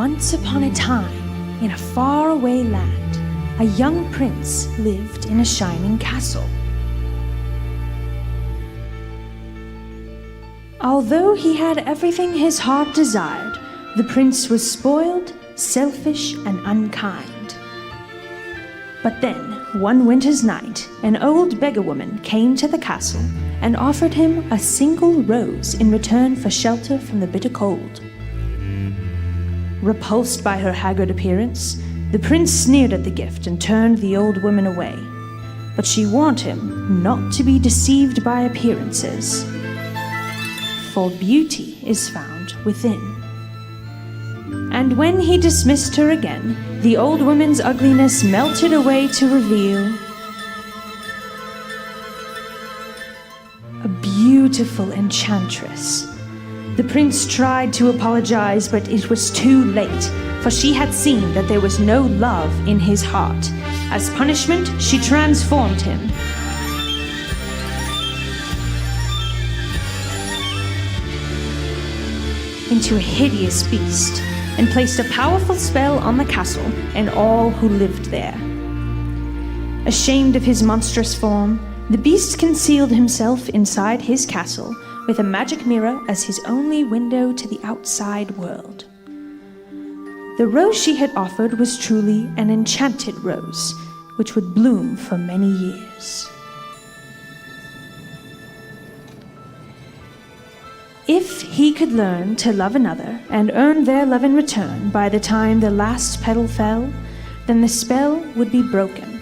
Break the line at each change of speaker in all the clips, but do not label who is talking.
Once upon a time, in a faraway land, a young prince lived in a shining castle. Although he had everything his heart desired, the prince was spoiled, selfish, and unkind. But then, one winter's night, an old beggar woman came to the castle and offered him a single rose in return for shelter from the bitter cold. Repulsed by her haggard appearance, the prince sneered at the gift and turned the old woman away. But she warned him not to be deceived by appearances, for beauty is found within. And when he dismissed her again, the old woman's ugliness melted away to reveal a beautiful enchantress. The prince tried to apologize, but it was too late, for she had seen that there was no love in his heart. As punishment, she transformed him into a hideous beast and placed a powerful spell on the castle and all who lived there. Ashamed of his monstrous form, the beast concealed himself inside his castle with a magic mirror as his only window to the outside world. The rose she had offered was truly an enchanted rose, which would bloom for many years. If he could learn to love another and earn their love in return by the time the last petal fell, then the spell would be broken.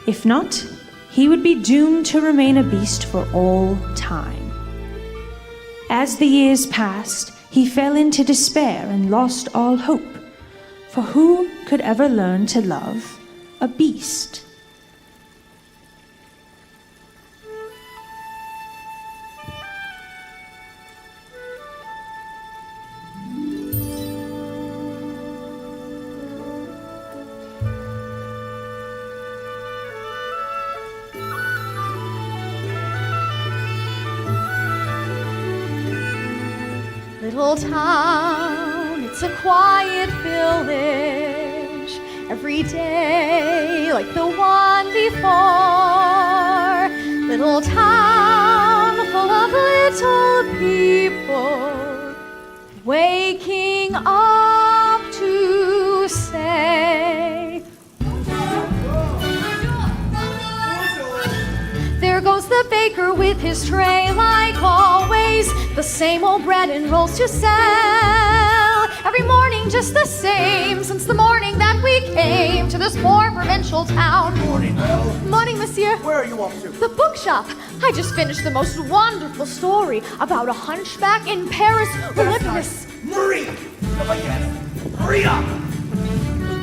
If not, he would be doomed to remain a beast for all time. As the years passed, he fell into despair and lost all hope, for who could ever learn to love a beast?
Little town, it's a quiet village, every day like the one before. Little town full of little people, waking up to say, there goes the baker with his tray like always, the same old bread and rolls to sell. Every morning just the same, since the morning that we came to this poor provincial town.
Morning, Belle.
Morning, monsieur.
Where are you off to?
The bookshop. I just finished the most wonderful story about a hunchback in Paris.
Nice. Marie! Come again. Hurry up!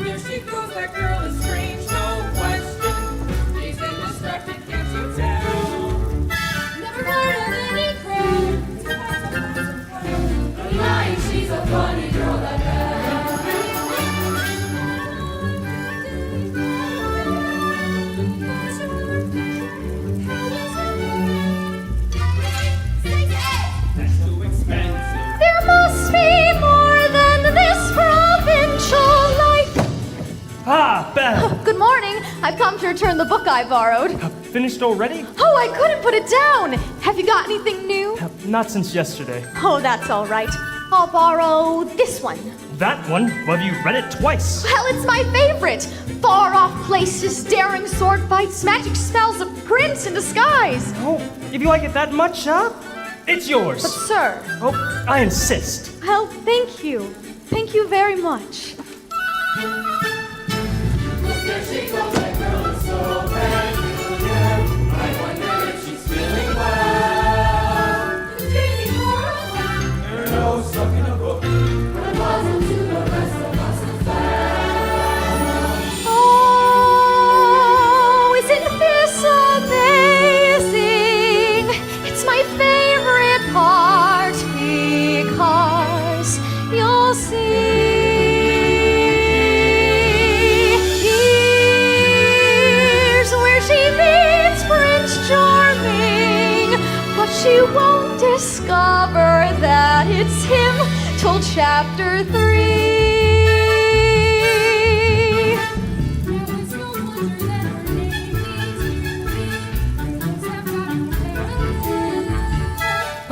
There she goes, that girl is strange, no question. She's indestructible, can't you tell? Never heard of any crowd. Lying, she's a funny girl, that That's too expensive.
There must be more than this provincial life.
Ah, Belle!
Good morning. I've come to return the book I borrowed.
Finished already?
Oh, I couldn't put it down. Have you got anything new?
Not since yesterday.
Oh, that's all right. I'll borrow this one.
That one? Well, you read it twice.
Well, it's my favorite. Far off places, daring sword fights, magic spells, a prince in disguise.
Oh, if you like it that much, huh? It's yours.
But sir,
Oh, I insist.
well, thank you. Thank you very much.
There she goes, that girl is so peculiar. I wonder if she's feeling well. Dreaming for a while,
Her nose stuck in a book.
but a puzzle to the rest of us as well.
Oh, isn't this amazing? It's my favorite part because you'll see. Here's where she meets Prince Charming, but she won't discover that it's him till chapter 3.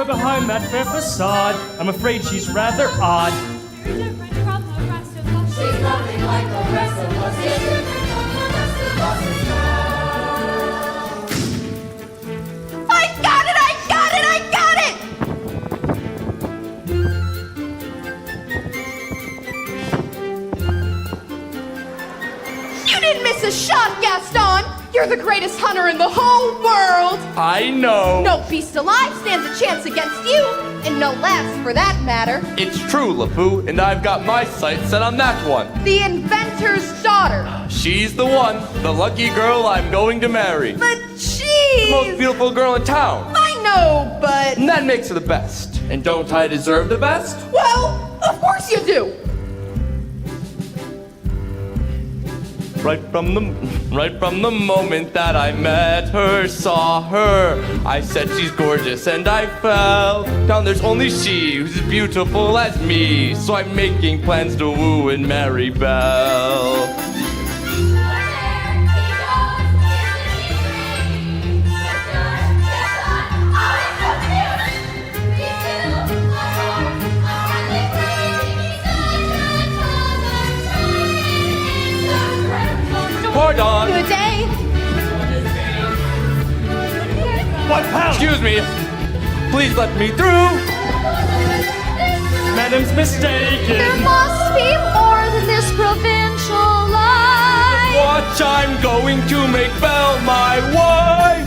her behind that fair facade. I'm afraid she's rather odd.
Very different from the rest of us. She's nothing like the rest of us. She's different from the rest of us as well.
I got it! I got it! I got it! You didn't miss a shot, Gaston! You're the greatest hunter in the whole world!
I know.
No beast alive stands a chance against you, and no laughs for that matter.
It's true, LeFou, and I've got my sights set on that one.
The inventor's daughter.
She's the one, the lucky girl I'm going to marry.
But
The
she's...
most beautiful girl in town.
I know, but...
And that makes her the best. And don't I deserve the best?
Well, of course you do.
Right from the moment that I met her, saw her, I said she's gorgeous and I fell. Now there's only she who's as beautiful as me. So I'm making plans to woo and marry Belle. Pardon.
Good day.
What hell?
Excuse me. Please let me through.
Madam's
There
mistaken.
must be more than this provincial life.
Watch, I'm going to make Belle my wife.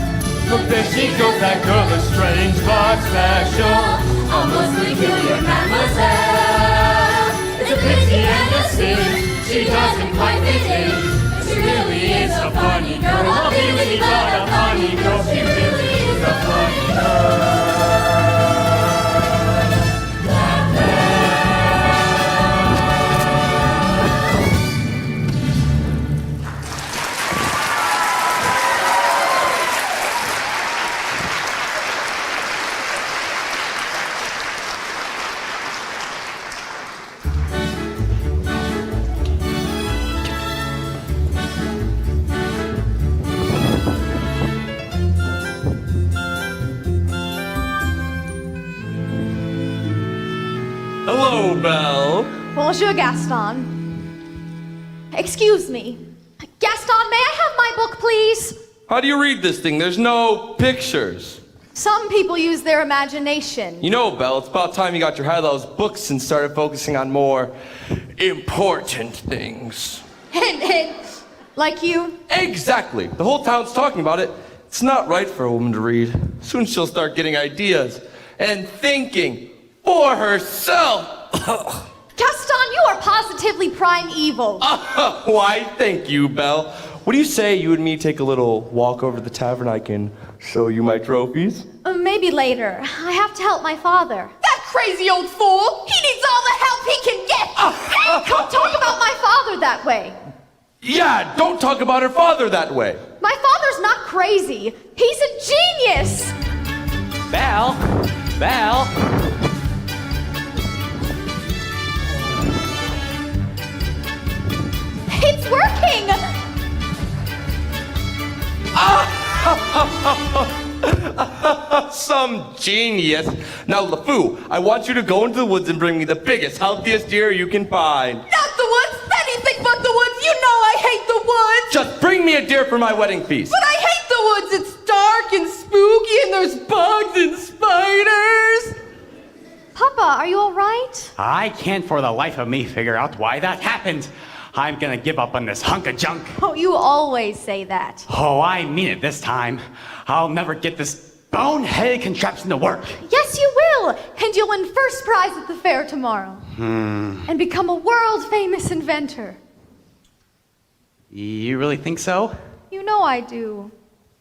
Look, there she goes, that girl is strange but special.
Almost peculiar, mademoiselle. It's a pity and a sin. She doesn't quite fit in. She really is a funny girl. A really but a funny girl. She really is a funny girl.
Hello, Belle.
Bonjour, Gaston. Excuse me. Gaston, may I have my book, please?
How do you read this thing? There's no pictures.
Some people use their imagination.
You know, Belle, it's about time you got your head out of those books and started focusing on more important things.
Hint, hint. Like you?
Exactly. The whole town's talking about it. It's not right for a woman to read. Soon she'll start getting ideas and thinking for herself.
Gaston, you are positively prime evil.
Why, thank you, Belle. What do you say you and me take a little walk over to the tavern? I can show you my trophies.
Maybe later. I have to help my father. That crazy old fool! He needs all the help he can get! Hey, don't talk about my father that way.
Yeah, don't talk about her father that way.
My father's not crazy. He's a genius.
Belle? Belle?
It's working!
Some genius. Now, LeFou, I want you to go into the woods and bring me the biggest, healthiest deer you can find.
Not the woods! Anything but the woods! You know I hate the woods!
Just bring me a deer for my wedding feast.
But I hate the woods! It's dark and spooky and there's bugs and spiders! Papa, are you alright?
I can't for the life of me figure out why that happened. I'm gonna give up on this hunk of junk.
Oh, you always say that.
Oh, I mean it this time. I'll never get this boneheaded contraption to work.
Yes, you will! And you'll win first prize at the fair tomorrow. And become a world-famous inventor.
You really think so?
You know I do.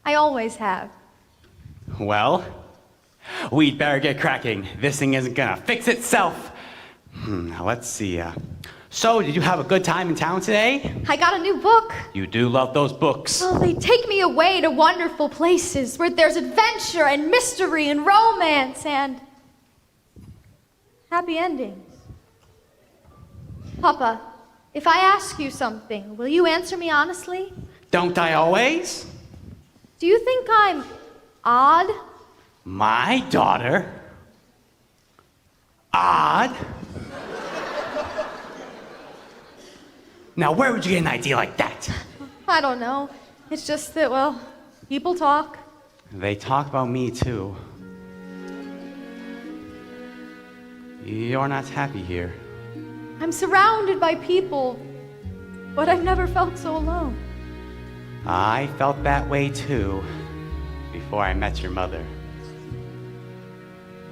I always have.
Well, we'd better get cracking. This thing isn't gonna fix itself. Now let's see. So, did you have a good time in town today?
I got a new book.
You do love those books.
Oh, they take me away to wonderful places where there's adventure and mystery and romance and happy endings. Papa, if I ask you something, will you answer me honestly?
Don't I always?
Do you think I'm odd?
My daughter? Odd. Now, where would you get an idea like that?
I don't know. It's just that, well, people talk.
They talk about me, too. You're not happy here.
I'm surrounded by people, but I've never felt so alone.
I felt that way, too, before I met your mother.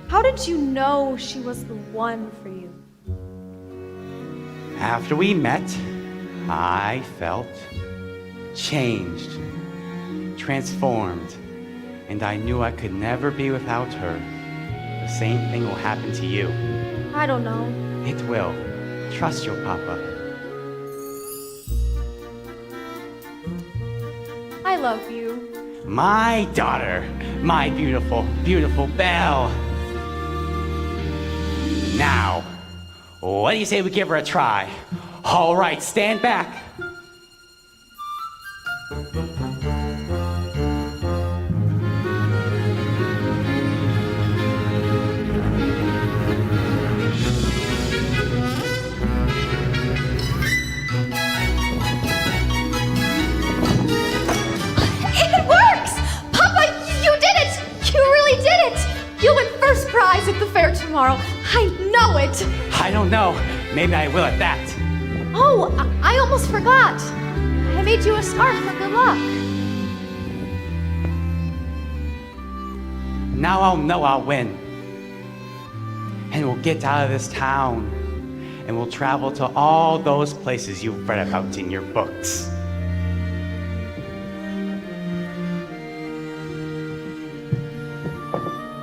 How did you know she was the one for you?
After we met, I felt changed, transformed, and I knew I could never be without her. The same thing will happen to you.
I don't know.
It will. Trust your papa.
I love you.
My daughter, my beautiful, beautiful Belle. Now, what do you say we give her a try? All right, stand back.
It works! Papa, you did it! You really did it! You'll win first prize at the fair tomorrow. I know it!
I don't know. Maybe I will at that.
Oh, I almost forgot. I made you a scarf for good luck.
Now I'll know I'll win. And we'll get out of this town. And we'll travel to all those places you've read about in your books.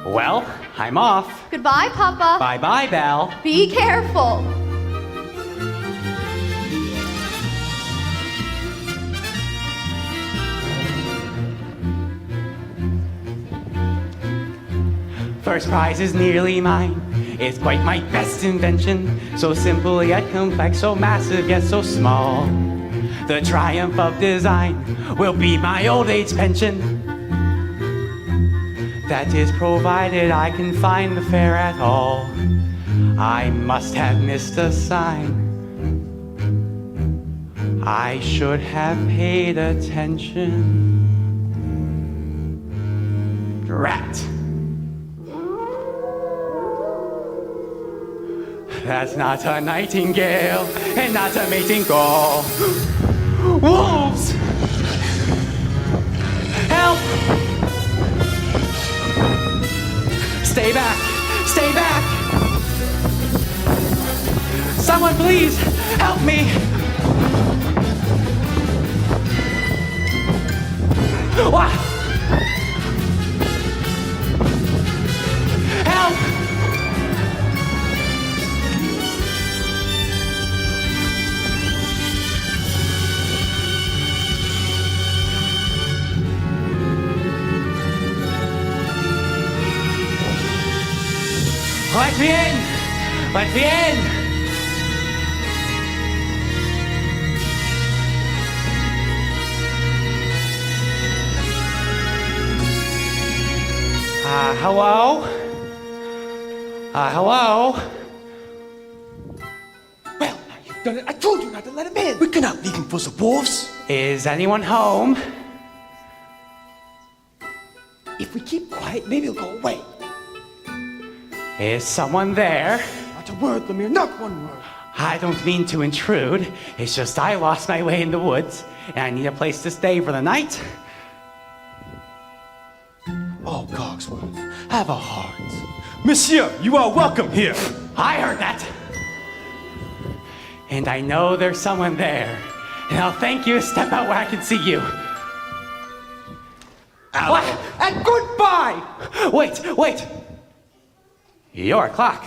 Well, I'm off.
Goodbye, Papa.
Bye-bye, Belle.
Be careful.
First prize is nearly mine. It's quite my best invention. So simple yet complex, so massive yet so small. The triumph of design will be my old age pension. That is provided I can find the fair at all. I must have missed a sign. I should have paid attention. Rat. That's not a nightingale, and not a mating call. Wolves! Help! Stay back! Stay back! Someone please help me! What? Help! Let me in! Let me in! Hello? Hello?
Well, now you've done it. I told you not to let him in. We cannot leave him for the wolves.
Is anyone home?
If we keep quiet, maybe he'll go away.
Is someone there?
Not a word, Lemire, not one word.
I don't mean to intrude. It's just I lost my way in the woods, and I need a place to stay for the night.
Oh, Cogsworth, have a heart. Monsieur, you are welcome here.
I heard that. And I know there's someone there. And I'll thank you. Step out where I can see you. What?
And goodbye.
Wait. You're a clock.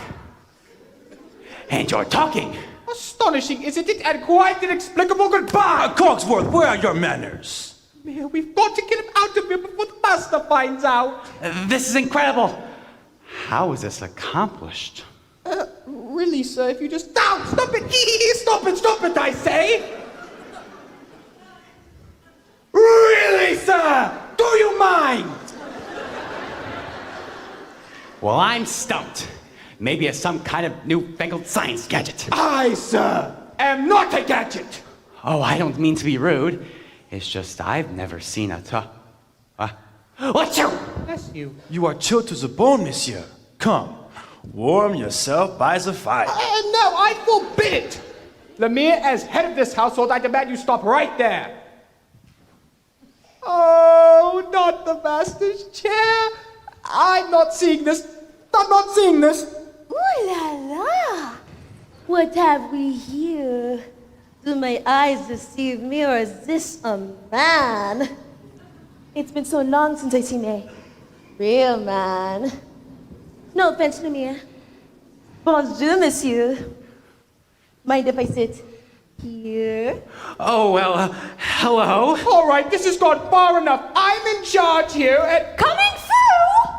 And you're talking.
Astonishing, isn't it? And quite inexplicable goodbye. Cogsworth, where are your manners? Man, we've got to get him out of here before the master finds out.
This is incredible. How is this accomplished?
Really, sir, if you just... Now, stop it! Stop it, I say! Really, sir? Do you mind?
Well, I'm stumped. Maybe it's some kind of newfangled science gadget.
I, sir, am not a gadget.
Oh, I don't mean to be rude. It's just I've never seen a What's you?
That's you.
You are chilled to the bone, monsieur. Come, warm yourself by the fire.
No, I forbid it. Lemire, as head of this household, I demand you stop right there. Oh, not the master's chair. I'm not seeing this. I'm not seeing this.
Ooh la la! What have we here? Do my eyes deceive me, or is this a man? It's been so long since I've seen a real man. No offense, Lemire. Bonjour, monsieur. Mind if I sit here?
Oh, well, hello.
All right, this has gone far enough. I'm in charge here, and
Coming through!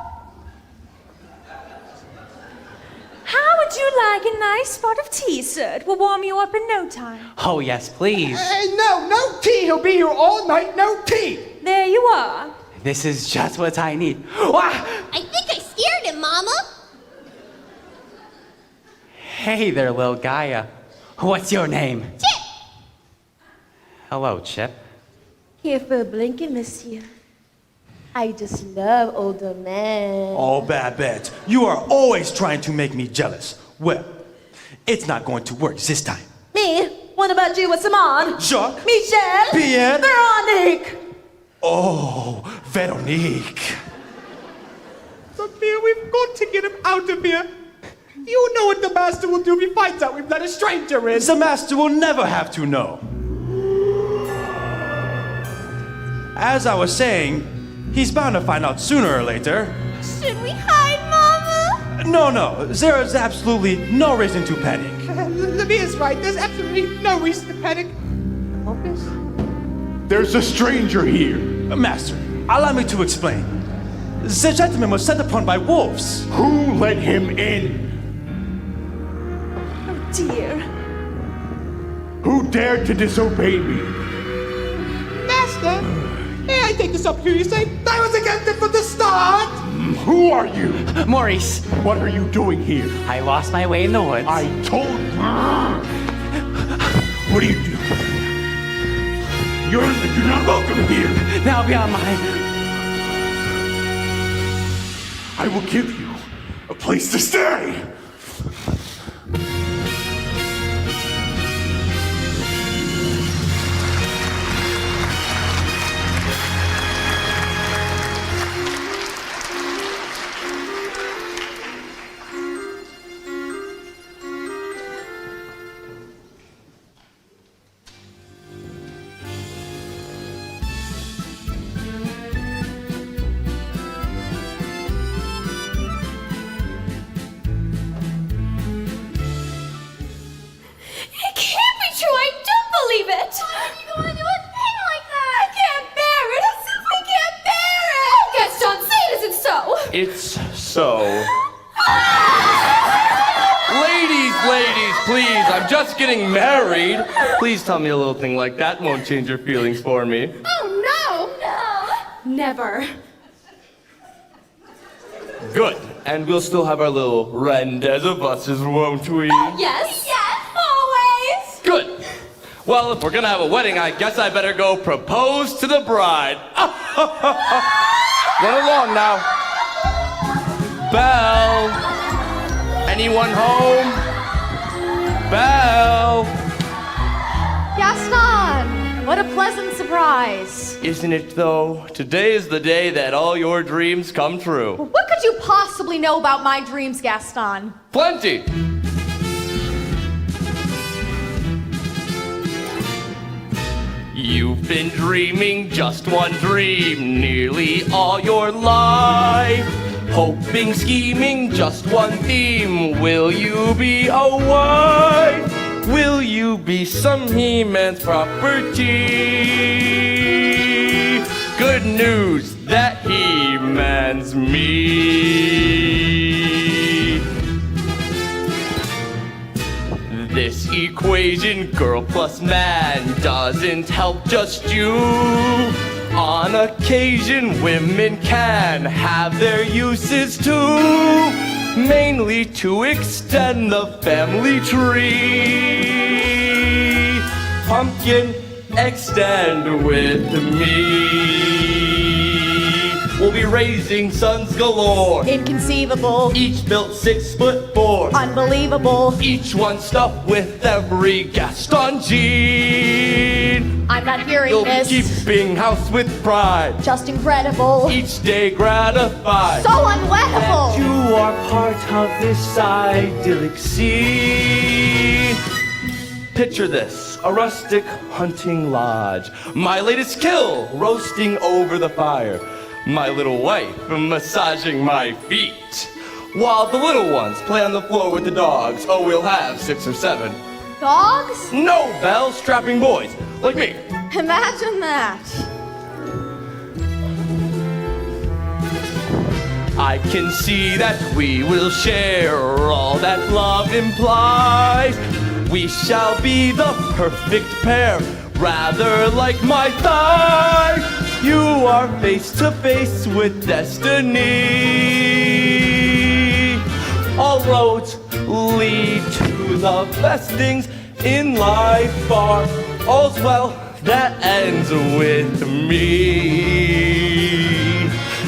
How would you like a nice pot of tea, sir? It will warm you up in no time.
Oh, yes, please.
no tea. He'll be here all night. No tea.
There you are.
This is just what I need. Wah!
I think I scared him, Mama.
Hey there, little guy. What's your name?
Chip!
Hello, Chip.
Here for a blinking, monsieur. I just love older men.
Oh, Babette, you are always trying to make me jealous. Well, it's not going to work this time.
Me? What about you? What's on?
Jacques?
Michel?
Pierre?
Veronique?
Oh, Veronique.
Lemire, we've got to get him out of here. You know what the master will do if he finds out we've let a stranger in.
The master will never have to know. As I was saying, he's bound to find out sooner or later.
Should we hide, Mama?
No, there is absolutely no reason to panic.
Lemire's right. There's absolutely no reason to panic.
There's a stranger here.
Master, allow me to explain. The gentleman was set upon by wolves.
Who let him in?
Dear.
Who dared to disobey me?
Master, may I take this opportunity to say I was against it from the start?
Who are you?
Maurice,
What are you doing here?
I lost my way in the woods.
I told you. What do you do? You're not welcome here.
Now beyond my...
I will give you a place to stay.
It can't be true. I don't believe it. Why are you going to do a thing like that? I can't bear it. I simply can't bear it. Oh, Gaston, say it isn't so.
It's so. Ladies, please, I'm just getting married. Please tell me a little thing like that won't change your feelings for me.
Oh, no! No. Never.
Good. And we'll still have our little rendezvouses, won't we?
Yes? Yes, always!
Good. Well, if we're gonna have a wedding, I guess I better go propose to the bride. Run along now. Belle. Anyone home? Belle.
Gaston, what a pleasant surprise.
Isn't it though? Today is the day that all your dreams come true.
What could you possibly know about my dreams, Gaston?
Plenty. You've been dreaming just one dream nearly all your life. Hoping, scheming, just one theme. Will you be a wife? Will you be some He-Man's property? Good news, that He-Man's me. This equation, girl plus man, doesn't help just you. On occasion, women can have their uses too. mainly to extend the family tree. Pumpkin, extend with me. We'll be raising sons galore.
Inconceivable.
Each built 6'4".
Unbelievable.
Each one stuffed with every Gaston gene.
I'm not hearing
You'll be
this.
keeping house with pride.
Just incredible.
Each day gratified.
So unwettable.
You are part of this idyllic scene. Picture this, a rustic hunting lodge. My latest kill, roasting over the fire. My little wife massaging my feet. While the little ones play on the floor with the dogs. Oh, we'll have 6 or 7.
Dogs?
No, Belle, strapping boys, like me.
Imagine that.
I can see that we will share all that love implies. We shall be the perfect pair, rather like my thighs. You are face to face with destiny. All roads lead to the best things in life are all's well that ends with me.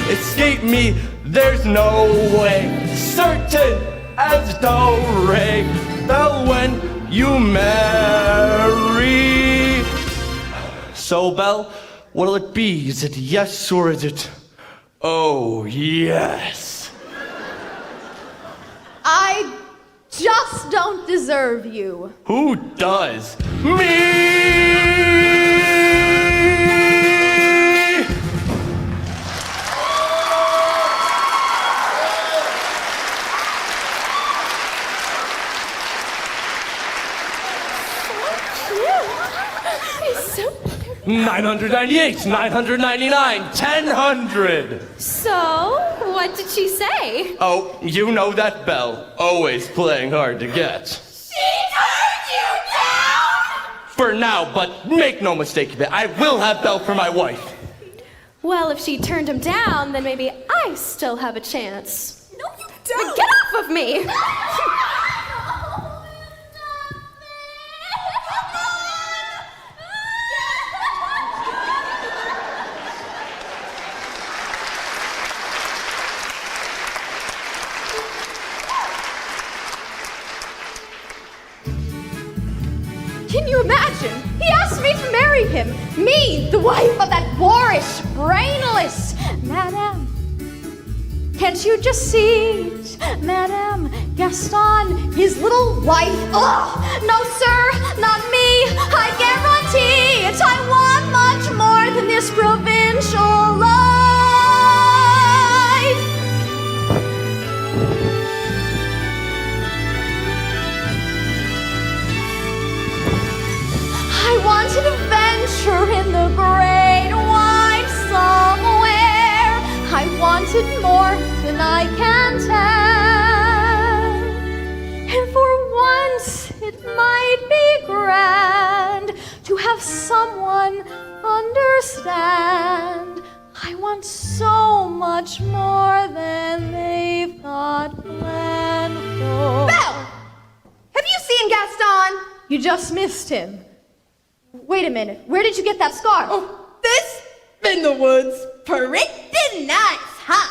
Escape me, there's no way. Certain as do-re, Belle, when you marry. So, Belle, what'll it be? Is it yes or is it oh yes?
I just don't deserve you.
Who does? Me! 998, 999, 1,000.
So, what did she say?
Oh, you know that Belle, always playing hard to get.
She turned you down!
For now, but make no mistake of it, I will have Belle for my wife.
Well, if she turned him down, then maybe I still have a chance.
No, you don't.
But get off of me!
Can you imagine? He asked me to marry him. Me, the wife of that boorish, brainless Madame. Can't you just see it? Madame Gaston, his little wife. Ugh! No, sir, not me. I guarantee it. I want much more than this provincial life. I wanted a venture in the great wide somewhere. I wanted more than I can tell. And for once it might be grand to have someone understand. I want so much more than they've got planned for. Belle! Have you seen Gaston? You just missed him. Wait a minute, where did you get that scarf?
Oh, this? In the woods. Pretty nice, huh?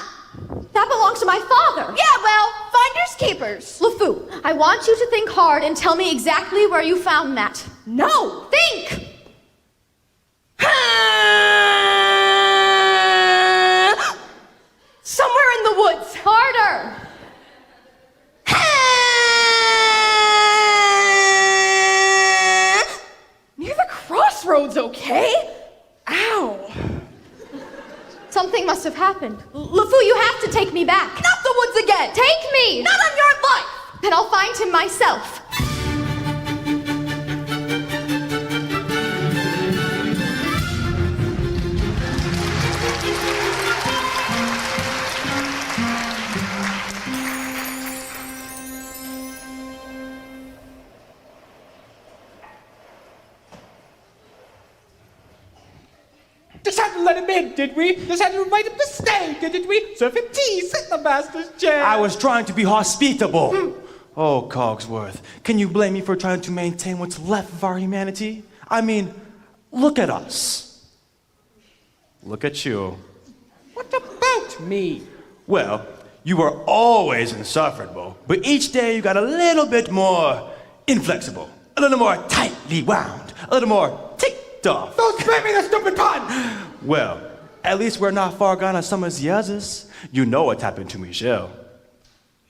That belongs to my father.
Yeah, well, finders keepers.
LeFou, I want you to think hard and tell me exactly where you found that.
No.
Think!
Somewhere in the woods.
Harder!
Near the crossroads, okay? Ow.
Something must have happened. LeFou, you have to take me back.
Not the woods again.
Take me!
Not on your life.
Then I'll find him myself.
Just had to let him in, did we? Just had to invite him to stay, didn't we? Serve him tea, sit in the master's chair.
I was trying to be hospitable. Oh, Cogsworth, can you blame me for trying to maintain what's left of our humanity? I mean, look at us. Look at you.
What about me?
Well, you were always insufferable, but each day you got a little bit more inflexible, a little more tightly wound, a little more ticked off.
Don't spare me the stupid pun!
Well, at least we're not far gone as some of the others. You know what happened to Michelle.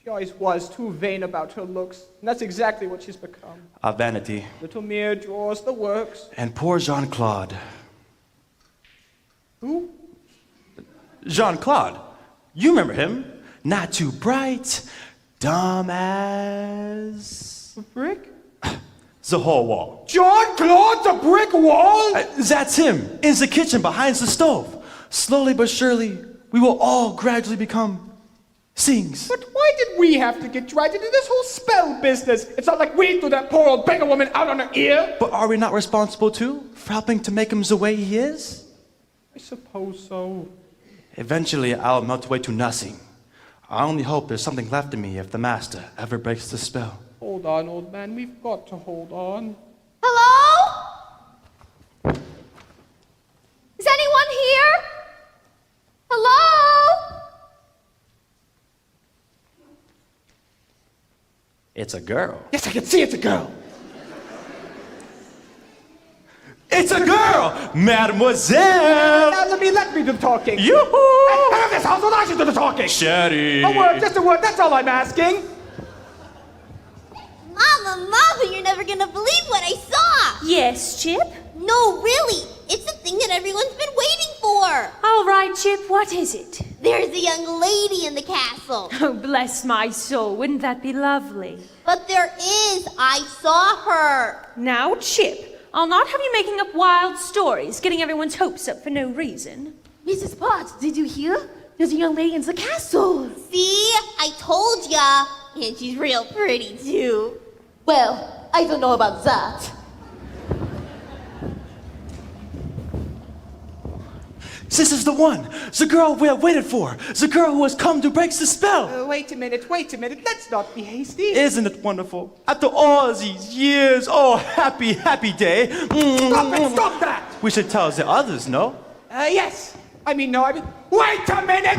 She always was too vain about her looks, and that's exactly what she's become.
A vanity.
Little mere draws the works.
And poor Jean-Claude.
Who?
Jean-Claude. You remember him? Not too bright, dumb as...
A brick?
The whole wall.
Jean-Claude, the brick wall?
That's him, in the kitchen behind the stove. Slowly but surely, we will all gradually become things.
But why did we have to get dragged into this whole spell business? It's not like we threw that poor old beggar woman out on her ear.
But are we not responsible too, for helping to make him the way he is?
I suppose so.
Eventually, I'll melt away to nothing. I only hope there's something left of me if the master ever breaks the spell.
Hold on, old man. We've got to hold on.
Hello? Is anyone here? Hello?
It's a girl.
Yes, I can see it's a girl.
It's a girl! Mademoiselle!
Now let me do the talking.
Yoo-hoo!
Out of this household, I should do the talking.
Sherry!
A word, just a word. That's all I'm asking.
Mama, you're never gonna believe what I saw!
Yes, Chip?
No, really! It's the thing that everyone's been waiting for!
All right, Chip, what is it?
There's a young lady in the castle.
Oh, bless my soul, wouldn't that be lovely?
But there is! I saw her!
Now, Chip, I'll not have you making up wild stories, getting everyone's hopes up for no reason.
Mrs. Potts, did you hear? There's a young lady in the castle.
See? I told ya! And she's real pretty, too.
Well, I don't know about that.
This is the one! The girl we have waited for! The girl who has come to break the spell!
Wait a minute. Let's not be hasty.
Isn't it wonderful? After all these years, oh, happy, happy day.
Stop that!
We should tell the others, no?
Yes. No, wait a minute!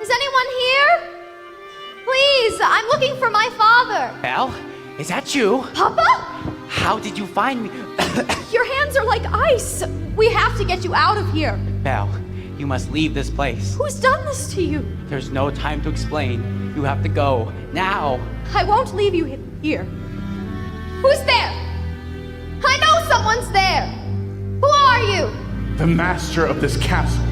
Is anyone here? Please, I'm looking for my father.
Belle, is that you?
Papa?
How did you find me?
Your hands are like ice. We have to get you out of here.
Belle, you must leave this place.
Who's done this to you?
There's no time to explain. You have to go, now.
I won't leave you here. Who's there? I know someone's there. Who are you?
The master of this castle.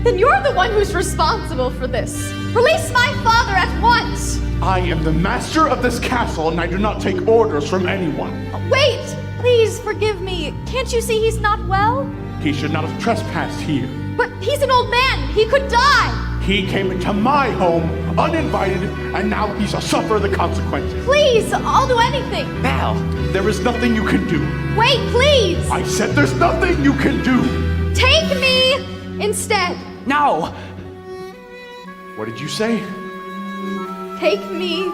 Then you're the one who's responsible for this. Release my father at once.
I am the master of this castle, and I do not take orders from anyone.
Wait, please forgive me. Can't you see he's not well?
He should not have trespassed here.
But he's an old man. He could die.
He came into my home uninvited, and now he's to suffer the consequences.
Please, I'll do anything.
Belle,
There is nothing you can do.
Wait, please.
I said there's nothing you can do.
Take me instead.
no!
What did you say?
Take me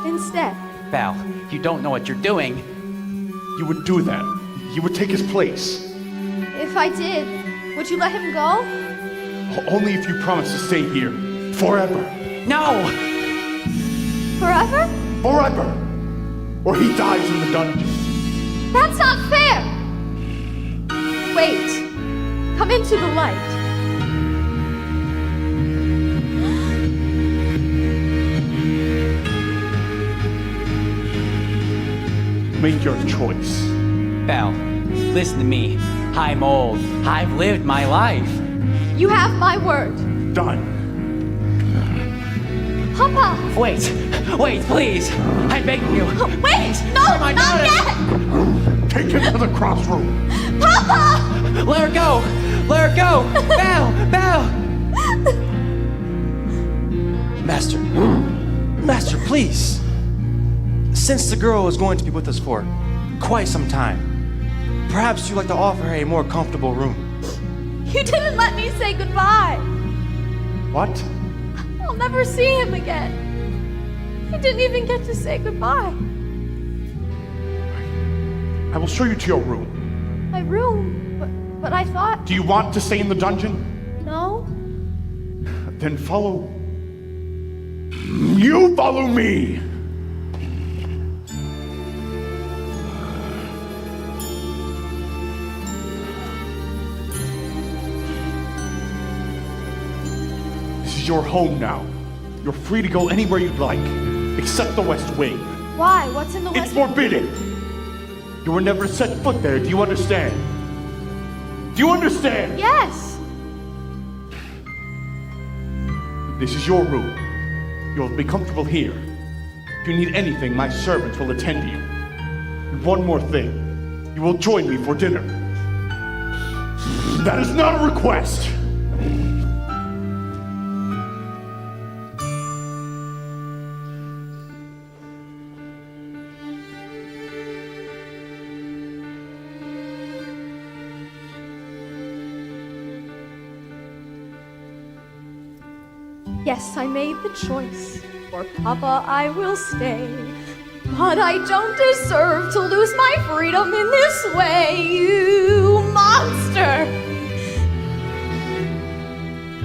instead.
Belle, you don't know what you're doing.
You would do that. You would take his place.
If I did, would you let him go?
Only if you promise to stay here. Forever.
No!
Forever?
Forever. Or he dies in the dungeon.
That's not fair. Wait. Come into the light.
Make your choice.
Belle, listen to me. I'm old. I've lived my life.
You have my word.
Done.
Papa!
Wait, please. I'm begging you.
Wait! No,
my
not
daughter.
yet!
Take him to the crossroom.
Papa!
Let her go.
Let her go! Belle! Belle! Master. Master, please. Since the girl is going to be with us for quite some time, perhaps you'd like to offer her a more comfortable room.
You didn't let me say goodbye.
What?
I'll never see him again. He didn't even get to say goodbye.
I will show you to your room.
My room? But I thought...
Do you want to stay in the dungeon?
No?
Then follow... You follow me! This is your home now. You're free to go anywhere you'd like, except the West Wing.
Why? What's in the
It's
West?
forbidden! You were never set foot there, do you understand? Do you understand?
Yes!
This is your room. You'll be comfortable here. If you need anything, my servants will attend to you. And one more thing. You will join me for dinner. That is not a request!
Yes, I made the choice. For Papa, I will stay. But I don't deserve to lose my freedom in this way, you monster!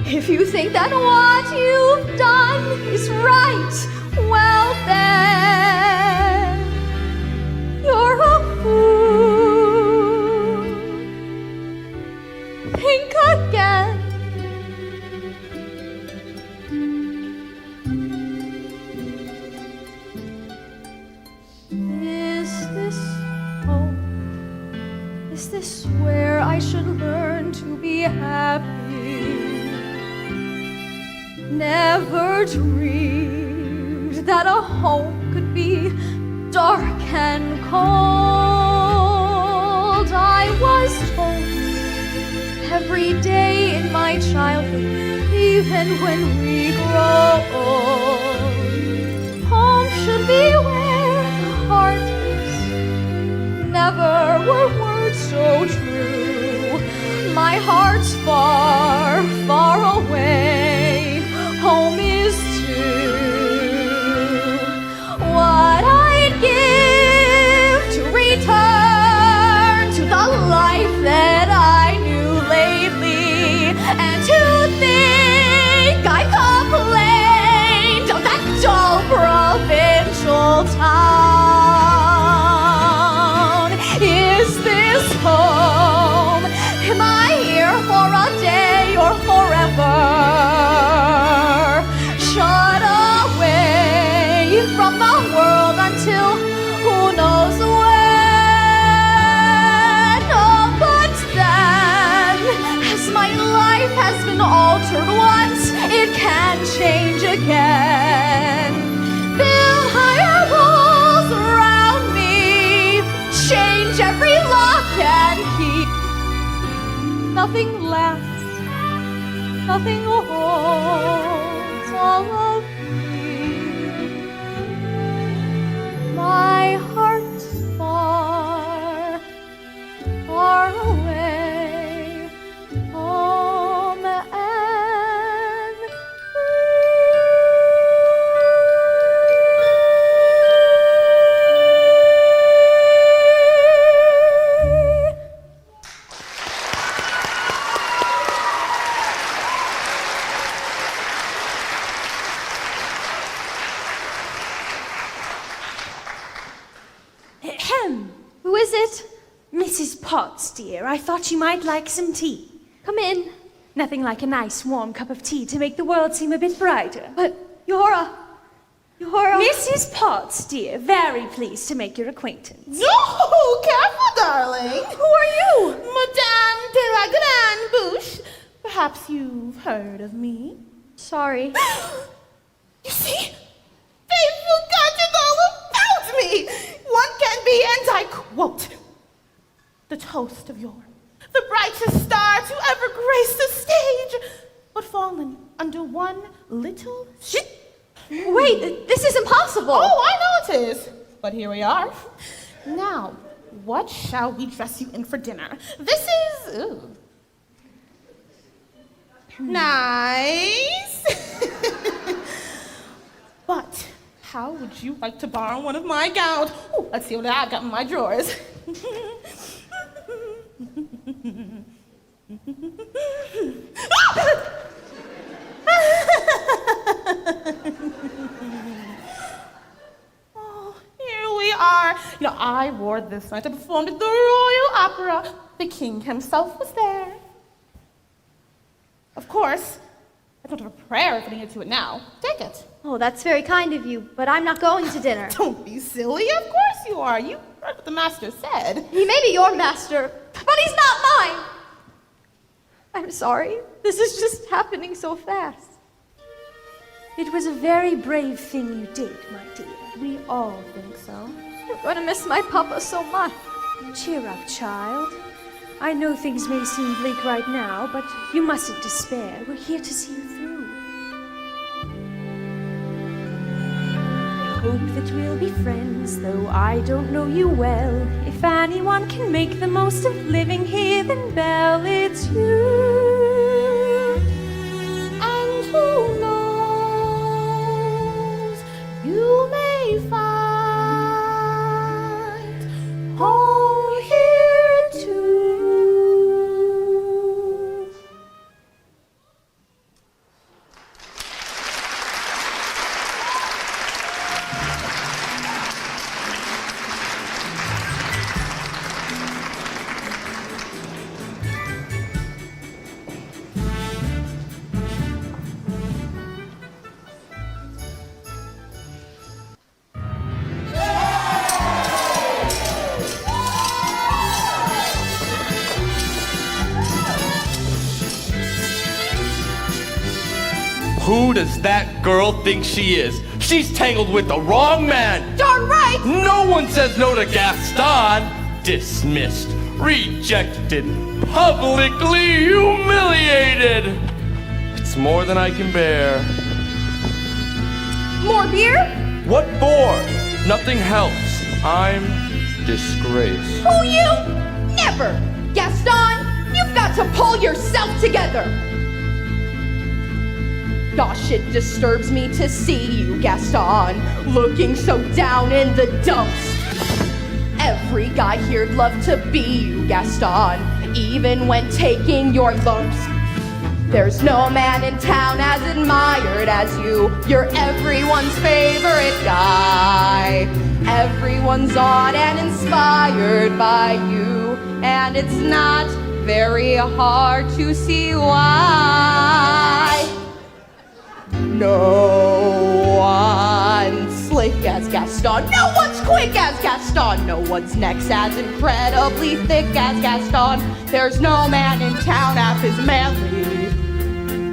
If you think that what you've done is right, well then, you're a fool. Think again. Is this where I should learn to be happy? Never dreamed that a home could be dark and cold. I was told every day in my childhood, even when we grow old, home should be where the heart is. Never were words so true. My heart's far, far away. Home is too. What I'd give to return to the life that I knew lately, and to think I complained of that dull provincial town. Is this home? Am I here for a day or forever? Shut away from the world until who knows when? Oh, but then, as my life has been altered once, it can change again. Build higher walls around me, change every lock and key. Nothing lasts, nothing holds all of me. My heart's far, far away, home and
Ahem.
Who is it?
Mrs. Potts, dear, I thought you might like some tea.
Come in.
Nothing like a nice warm cup of tea to make the world seem a bit brighter.
But you're a...
Mrs. Potts, dear, very pleased to make your acquaintance.
No, careful, darling.
Who are you?
Madame de la Grande Bouche. Perhaps you've heard of me.
Sorry.
You see? They've forgotten all about me. One can be, and I quote, the toast of yore, the brightest star to ever graced the stage, but fallen under one little shit.
Wait, this is impossible.
Oh, I know it is. But here we are. Now, what shall we dress you in for dinner? This is... Ooh. Nice. But how would you like to borrow one of my gowns? Ooh, let's see what I've got in my drawers. Oh, here we are. You know, I wore this night to perform at the Royal Opera. The king himself was there. Of course, I don't have a prayer if I needed to it now. Take it.
Oh, that's very kind of you, but I'm not going to dinner.
Don't be silly. Of course you are. You heard what the master said.
He may be your master, but he's not mine. I'm sorry. This is just happening so fast.
It was a very brave thing you did, my dear.
We all think so.
I'm going to miss my papa so much.
Cheer up, child. I know things may seem bleak right now, but you mustn't despair. We're here to see you through. I hope that we'll be friends, though I don't know you well. If anyone can make the most of living here, then Belle, it's you.
And who knows, you may find home here too.
Who does that girl think she is? She's tangled with the wrong man.
Darn right!
No one says no to Gaston. Dismissed, rejected, publicly humiliated. It's more than I can bear.
More beer?
What for? Nothing helps. I'm disgraced.
Who you? Never! Gaston, you've got to pull yourself together. Gosh, it disturbs me to see you, Gaston, looking so down in the dumps. Every guy here'd love to be you, Gaston, even when taking your lumps. There's no man in town as admired as you. You're everyone's favorite guy. Everyone's awed and inspired by you, and it's not very hard to see why. No one's slick as Gaston. No one's quick as Gaston. No one's neck's as incredibly thick as Gaston. There's no man in town half as manly.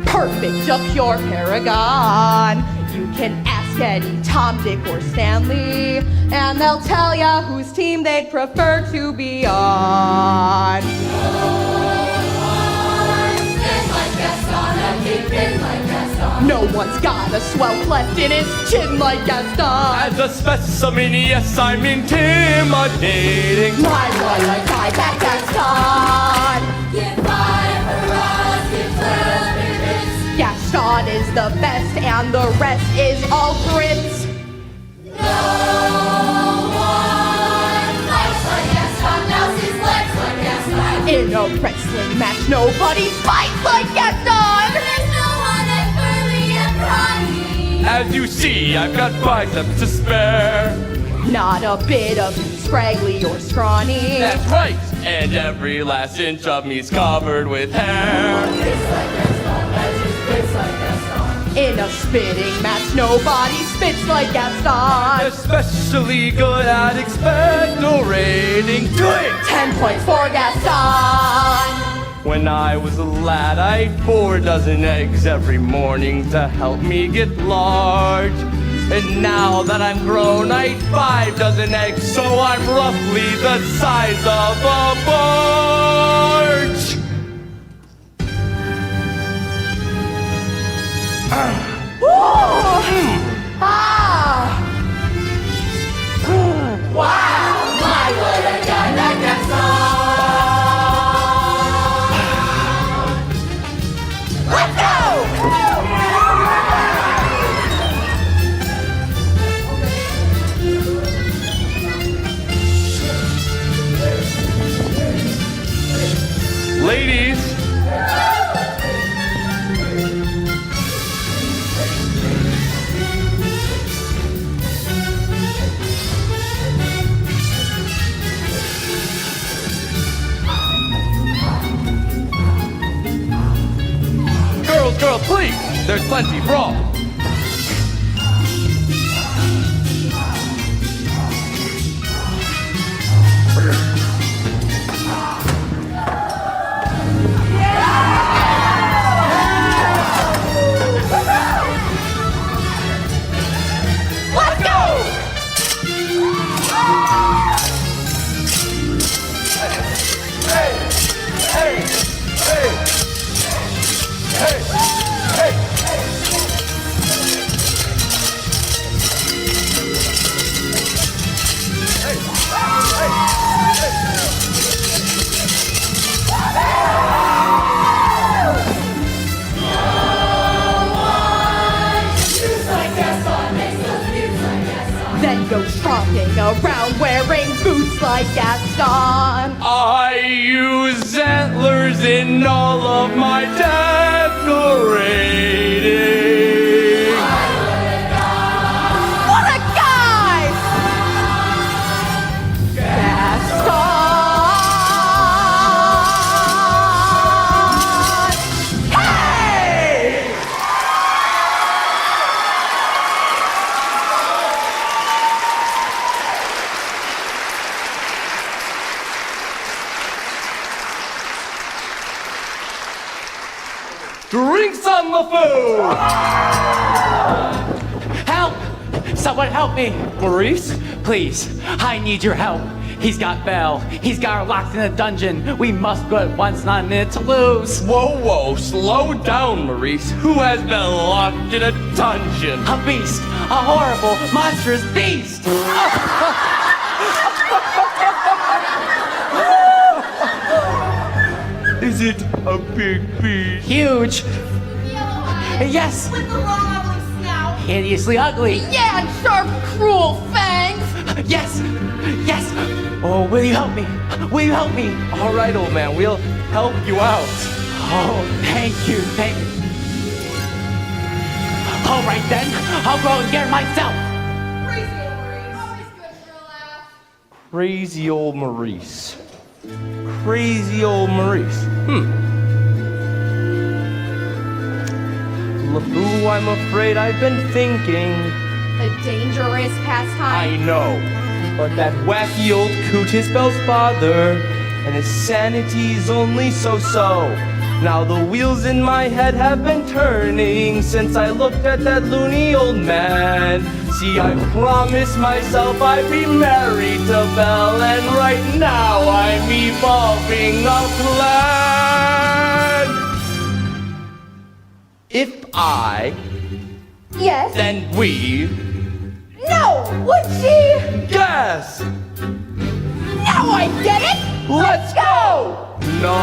Perfect, a pure paragon. You can ask any Tom, Dick, or Stanley, and they'll tell ya whose team they'd prefer to be on. No one's got a swell cleft in his chin like Gaston.
As a specimen, yes, I'm intimidating.
My like that Gaston.
Give 5 hurrahs, give 12 minutes.
Gaston is the best and the rest is all grits.
No one fights like Gaston, mouse his legs like Gaston.
In a wrestling match, nobody fights like Gaston.
There's no one as burly and brawny.
As you see, I've got biceps to spare.
Not a bit of scraggly or scrawny.
That's right, and every last inch of me's covered with hair.
In a spitting match, nobody spits like Gaston.
Especially good at expectorating. Do it!
10 points for Gaston.
When I was a lad, I ate 4 dozen eggs every morning to help me get large. And now that I'm grown, I eat 5 dozen eggs, so I'm roughly the size of a barge. world, please. There's plenty for all.
Let's go! Then go tromping around wearing boots like Gaston.
I use antlers in all of my decorating.
What a guy! Gaston! Hey!
Drinks on the food!
Help! Someone help me!
Maurice?
Please, I need your help. He's got Belle. He's got her locked in a dungeon. We must go at once, not a minute to lose.
Whoa, whoa, slow down, Maurice. Who has been locked in a dungeon?
A beast! A horrible, monstrous beast!
Is it a big beast?
Huge! Yes!
With the long ugly snout.
Hideously ugly!
Yeah, and sharp, cruel fangs.
Yes! Yes! Oh, will you help me? Will you help me?
All right, old man, we'll help you out.
Oh, thank you, thank you. All right then, I'll go and get her myself.
Crazy old Maurice. Crazy old Maurice. LeFou, I'm afraid I've been thinking.
A dangerous pastime.
I know, but that wacky old coot is Belle's father, and his sanity's only so-so. Now the wheels in my head have been turning since I looked at that loony old man. See, I promised myself I'd be married to Belle, and right now I'm evolving a plan. If I,
Yes.
then we,
No, would she?
guess.
Now I get it.
Let's go! No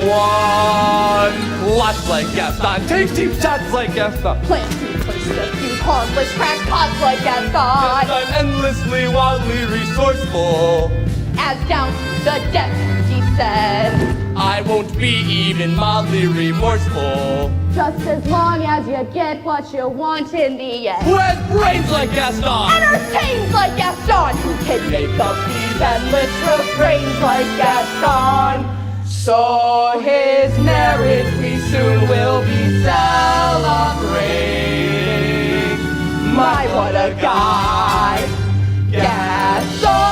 one plots like Gaston, takes deep shots like Gaston.
Plans to push a few harmless crackpots like Gaston.
I'm endlessly, wildly resourceful.
As down to the depths he said.
I won't be even mildly remorseful.
Just as long as you get what you want in the end.
Who has brains like Gaston?
Entertains like Gaston. Who can make up these endless refrains like Gaston.
So his marriage we soon will be celebrating.
My, what a guy. Gaston.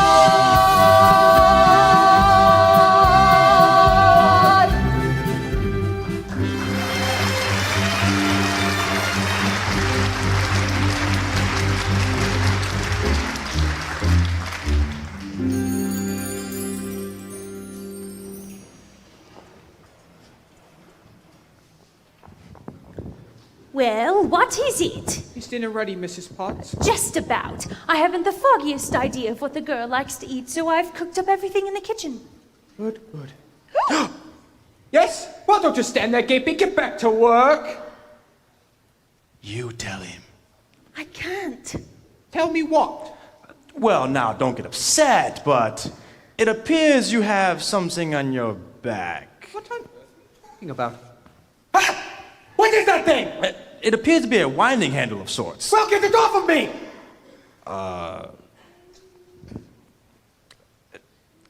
Well, what is it?
Is dinner ready, Mrs. Potts?
Just about. I haven't the foggiest idea of what the girl likes to eat, so I've cooked up everything in the kitchen.
Good, good. Yes? Well, don't just stand there gaping. Get back to work.
You tell him.
I can't.
Tell me what?
Well, now, don't get upset, but it appears you have something on your back.
What am I talking about? Ah! What is that thing?
It appears to be a winding handle of sorts.
Well, get it off of me!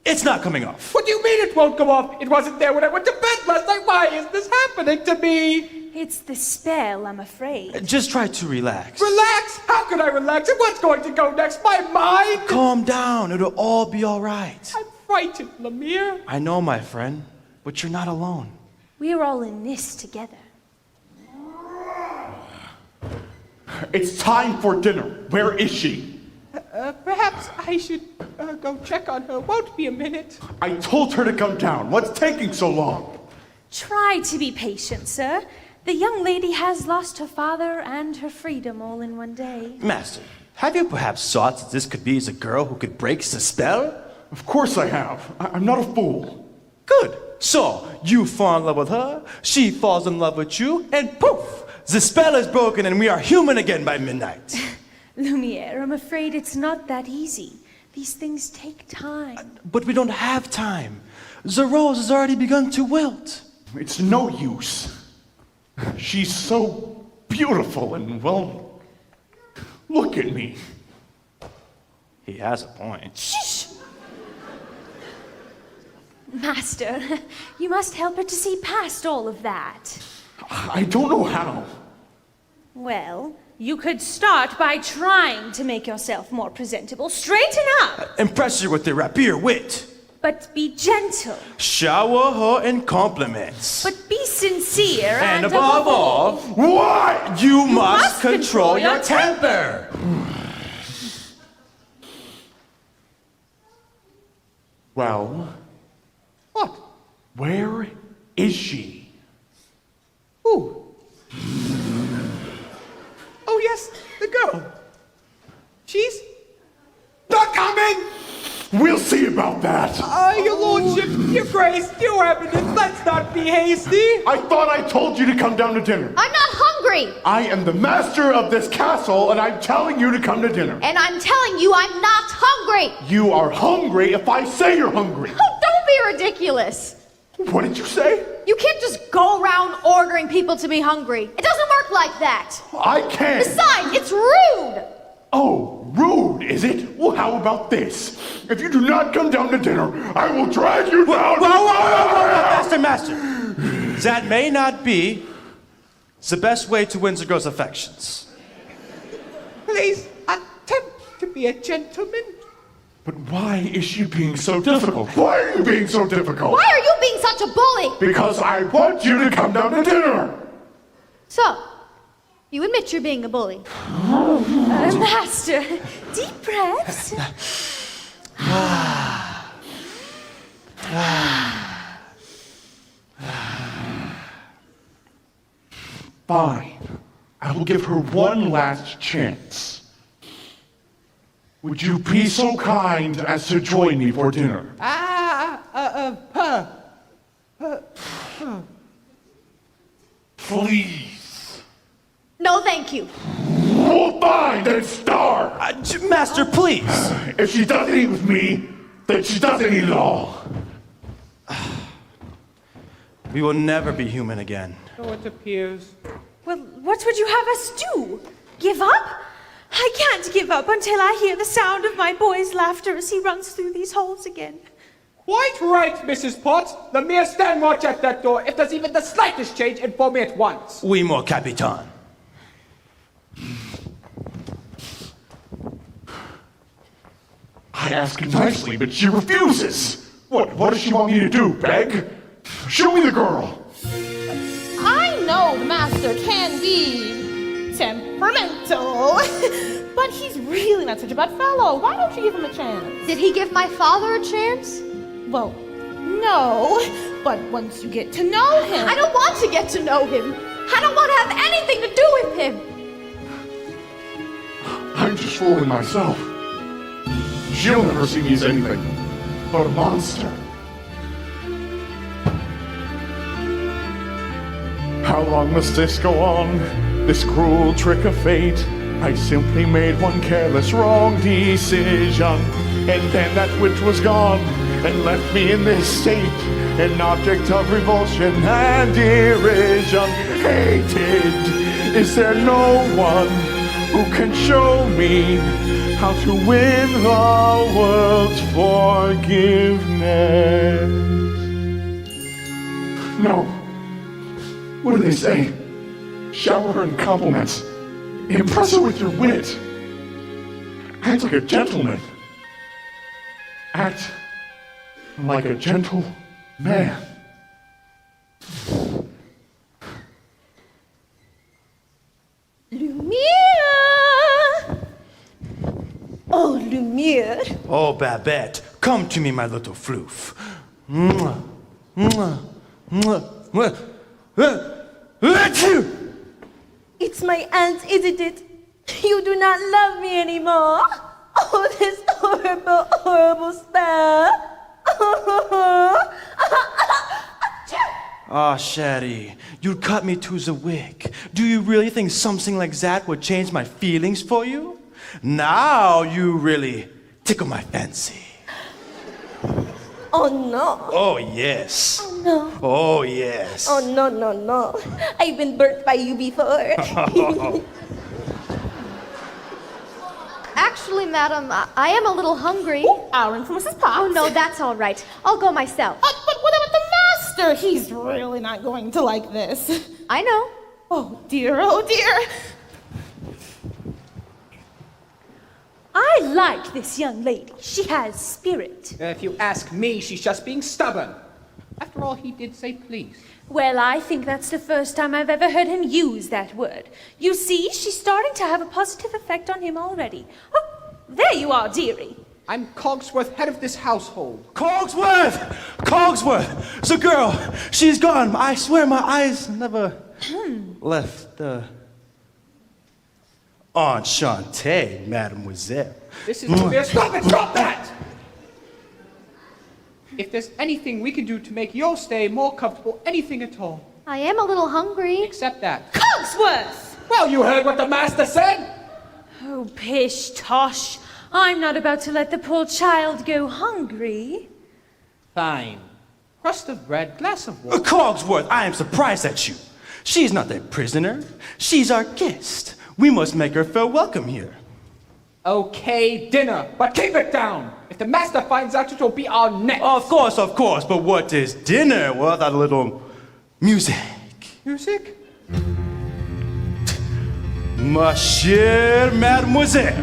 It's not coming off.
What do you mean it won't come off? It wasn't there when I went to bed last night. Why is this happening to me?
It's the spell, I'm afraid.
Just try to relax.
Relax? How could I relax? And what's going to go next? My mind?
Calm down. It'll all be all right.
I'm frightened, Lemire.
I know, my friend, but you're not alone.
We're all in this together.
It's time for dinner. Where is she?
Perhaps I should go check on her. Won't be a minute.
I told her to come down. What's taking so long?
Try to be patient, sir. The young lady has lost her father and her freedom all in one day.
Master, have you perhaps thought that this could be a girl who could break the spell?
Of course I have. I'm not a fool.
Good. So, you fall in love with her, she falls in love with you, and poof! The spell is broken and we are human again by midnight.
Lumiere, I'm afraid it's not that easy. These things take time.
But we don't have time. The rose has already begun to wilt.
It's no use. She's so beautiful and, well, look at me.
He has a point.
Shh! Master, you must help her to see past all of that.
I don't know how.
Well, you could start by trying to make yourself more presentable. Straighten up!
Impress her with your rapier wit.
But be gentle.
Shower her in compliments.
But be sincere.
And above all,
what?
You must control your temper.
Well,
What?
where is she?
Who? Oh, yes, the girl. She's not coming!
We'll see about that.
Your lordship, your grace, your eminence, let's not be hasty.
I thought I told you to come down to dinner.
I'm not hungry!
I am the master of this castle, and I'm telling you to come to dinner.
And I'm telling you, I'm not hungry!
You are hungry if I say you're hungry.
Oh, don't be ridiculous!
What did you say?
You can't just go around ordering people to be hungry. It doesn't work like that.
I can't.
Besides, it's rude.
Oh, rude, is it? Well, how about this? If you do not come down to dinner, I will drag you down.
Whoa, Master. That may not be the best way to win the girl's affections.
Please attempt to be a gentleman.
But why is she being so difficult? Why are you being so difficult?
Why are you being such a bully?
Because I want you to come down to dinner.
So, you admit you're being a bully.
Master, deep breaths.
Fine. I will give her one last chance. Would you be so kind as to join me for dinner? Please.
No, thank you.
Oh, fine, then starve.
Master, please.
If she doesn't eat with me, then she doesn't eat at all.
We will never be human again.
So it appears.
Well, what would you have us do? Give up? I can't give up until I hear the sound of my boy's laughter as he runs through these halls again.
Quite right, Mrs. Potts. Lemire, stand watch at that door. If there's even the slightest change, inform me at once.
Oui, mon capitaine.
I ask nicely, but she refuses. What does she want me to do, beg? Show me the girl.
I know the master can be temperamental, but he's really not such a bad fellow. Why don't you give him a chance?
Did he give my father a chance?
Well, no, but once you get to know him...
I don't want to get to know him. I don't want to have anything to do with him.
I'm just fooling myself. She'll never see me as anything but a monster. How long must this go on? This cruel trick of fate? I simply made one careless wrong decision, and then that which was gone and left me in this state, an object of revulsion and derision. Hated, is there no one who can show me how to win the world's forgiveness? No. What do they say? Shower her in compliments. Impress her with your wit. Act like a gentleman. Act like a gentle man.
Lumiere! Oh, Lumiere.
Oh, Babette, come to me, my little floof. Mwah, mwah, mwah, mwah. Achoo!
It's my aunt, isn't it? You do not love me anymore. Oh, this horrible, horrible spell.
Ah, Sherry, you cut me to the wick. Do you really think something like that would change my feelings for you? Now you really tickle my fancy.
Oh, no.
Oh, yes.
Oh, no.
Oh, yes.
Oh, no, no, no. I've been burnt by you before.
Actually, madam, I am a little hungry.
Aaron from Mrs. Potts.
Oh, no, that's all right. I'll go myself.
But what about the master? He's really not going to like this.
I know.
Oh, dear, oh, dear.
I like this young lady. She has spirit.
If you ask me, she's just being stubborn. After all, he did say please.
Well, I think that's the first time I've ever heard him use that word. You see, she's starting to have a positive effect on him already. Oh, there you are, dearie.
I'm Cogsworth, head of this household.
Cogsworth! Cogsworth! The girl, she's gone. I swear my eyes never left the Enchanté, mademoiselle.
This is Lumiere. Stop it! Stop that! If there's anything we can do to make your stay more comfortable, anything at all,
I am a little hungry.
except that.
Cogsworth!
Well, you heard what the master said!
Oh, pish tosh. I'm not about to let the poor child go hungry.
Fine. Crust of bread, glass of water.
Cogsworth, I am surprised at you. She's not a prisoner. She's our guest. We must make her feel welcome here.
Okay, dinner, but keep it down! If the master finds out, it will be our next.
Of course, but what is dinner without a little music?
Music?
Ma chère mademoiselle,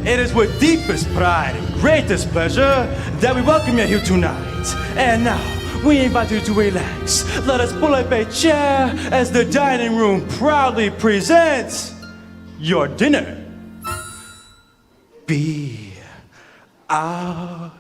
it is with deepest pride and greatest pleasure that we welcome you here tonight. And now, we invite you to relax. Let us pull up a chair as the dining room proudly presents your dinner. Be our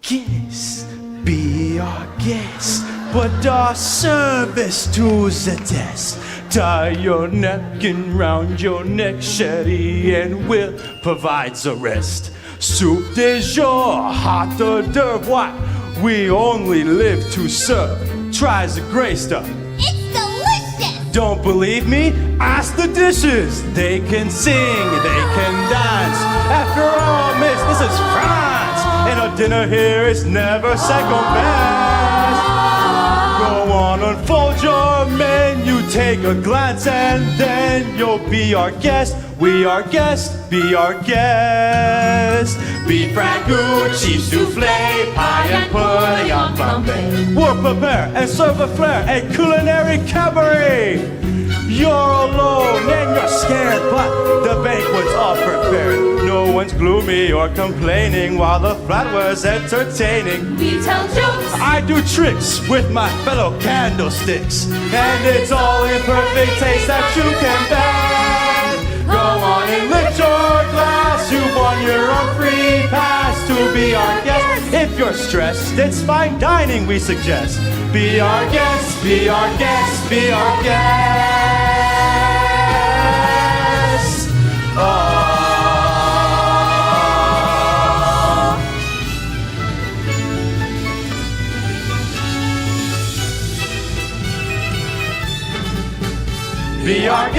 guest, be our guest, put our service to the test. Tie your napkin round your neck, Sherry, and we'll provide the rest. Soup de jour, hot hors d'oeuvre, what? We only live to serve. Try the gray stuff.
It's delicious!
Don't believe me? Ask the dishes. They can sing, they can dance. After all, miss, this is France, and our dinner here is never second best. Go on, unfold your menu, take a glance, and then you'll be our guest. We are guests, be our guest. Beef ragout, cheese soufflé, pie and pudding en flambé. We'll prepare and serve a flair, a culinary cabaret. You're alone and you're scared, but the banquet's all prepared. No one's gloomy or complaining while the flat was entertaining.
We tell jokes!
I do tricks with my fellow candlesticks, and it's all in perfect taste that you can bear. Go on and lift your glass, you've won your own free pass to be our guest. If you're stressed, it's fine dining we suggest. Be our guest, be our guest, be our guest. Oh. Be our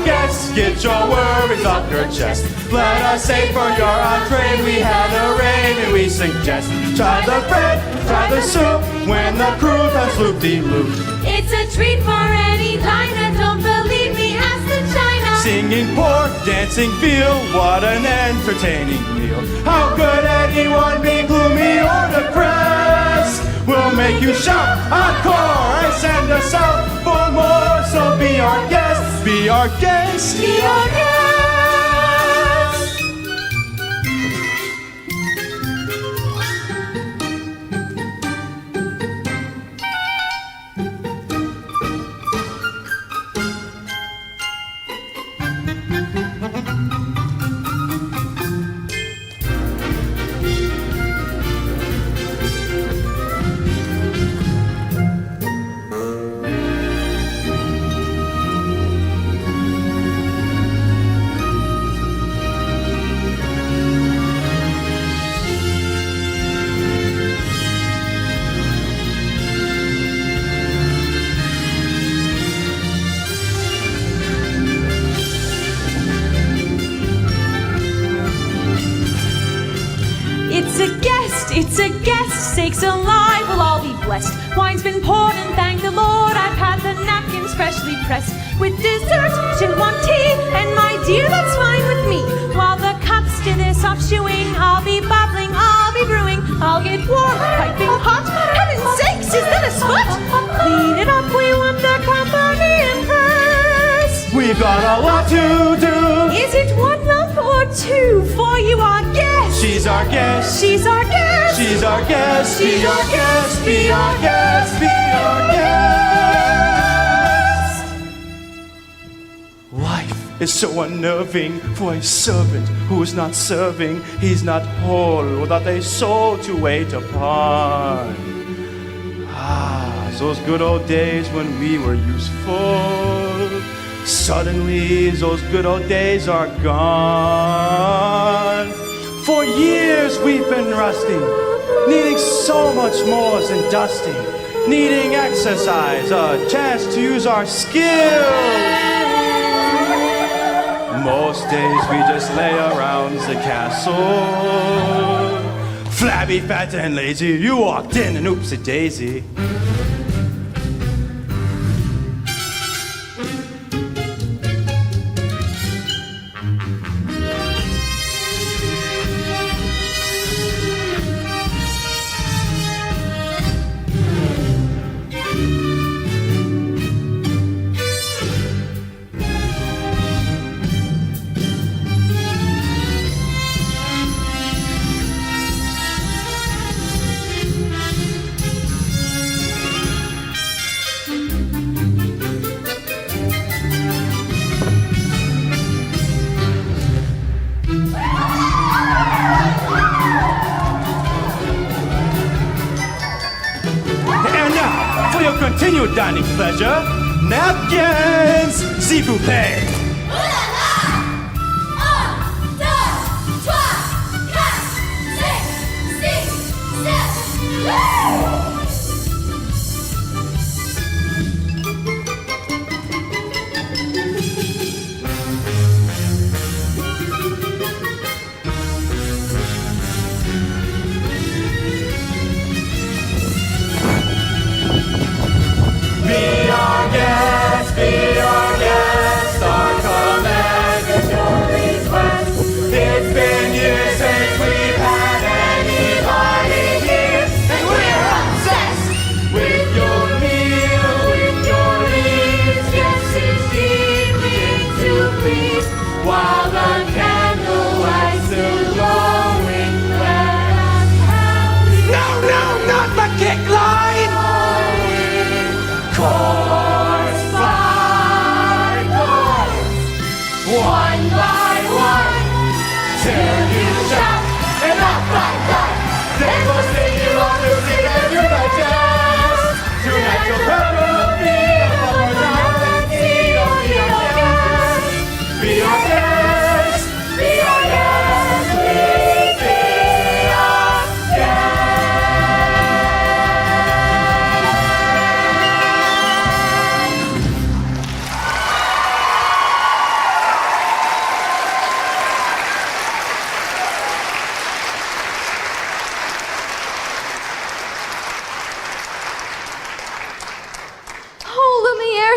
guest, get your worries off your chest. Let us say for your entree we had a rave and we suggest. Try the bread, try the soup, when the crew does loop-de-loop.
It's a treat for any diner, don't believe me, ask the China.
Singing pork, dancing veal, what an entertaining meal. How could anyone be gloomy or depressed? We'll make you shout, encore, and send us out for more. So be our guest, our guest.
Be our guest.
It's a guest, sakes alive, we'll all be blessed. Wine's been poured and thank the Lord, I've had the napkins freshly pressed. With dessert, she'll want tea, and my dear, that's fine with me. While the cups to their soft chewing, I'll be bubbling, I'll be brewing. I'll get warm, piping hot, heaven's sakes, is that a spot? Clean it up, we want the company impressed.
We've got a lot to do.
Is it one lump or two? For you our guest.
She's our guest.
She's our guest.
She's our guest.
She's
Be our
our
guest. Be our guest. Be our guest. Life is so unnerving for a servant who is not serving. He's not whole without a soul to wait upon. Ah, those good old days when we were useful. Suddenly, those good old days are gone. For years we've been rusting, needing so much more than dusting, needing exercise, a chance to use our skills. Most days we just lay around the castle. Flabby, fat, and lazy, you walked in and oopsie daisy. Continued dining pleasure, napkins, s'il vous plaît.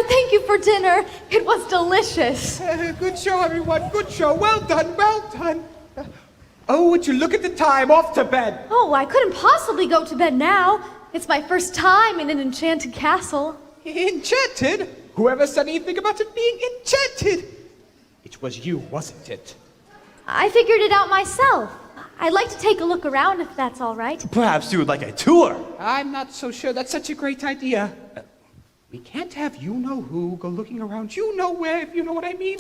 Thank you for dinner. It was delicious.
Good show, everyone. Good show. Well done. Well done. Oh, would you look at the time? Off to bed.
Oh, I couldn't possibly go to bed now. It's my first time in an enchanted castle.
Enchanted? Whoever said anything about it being enchanted? It was you, wasn't it?
I figured it out myself. I'd like to take a look around if that's all right.
Perhaps you would like a tour.
I'm not so sure that's such a great idea. We can't have you-know-who go looking around you-know-where, if you know what I mean.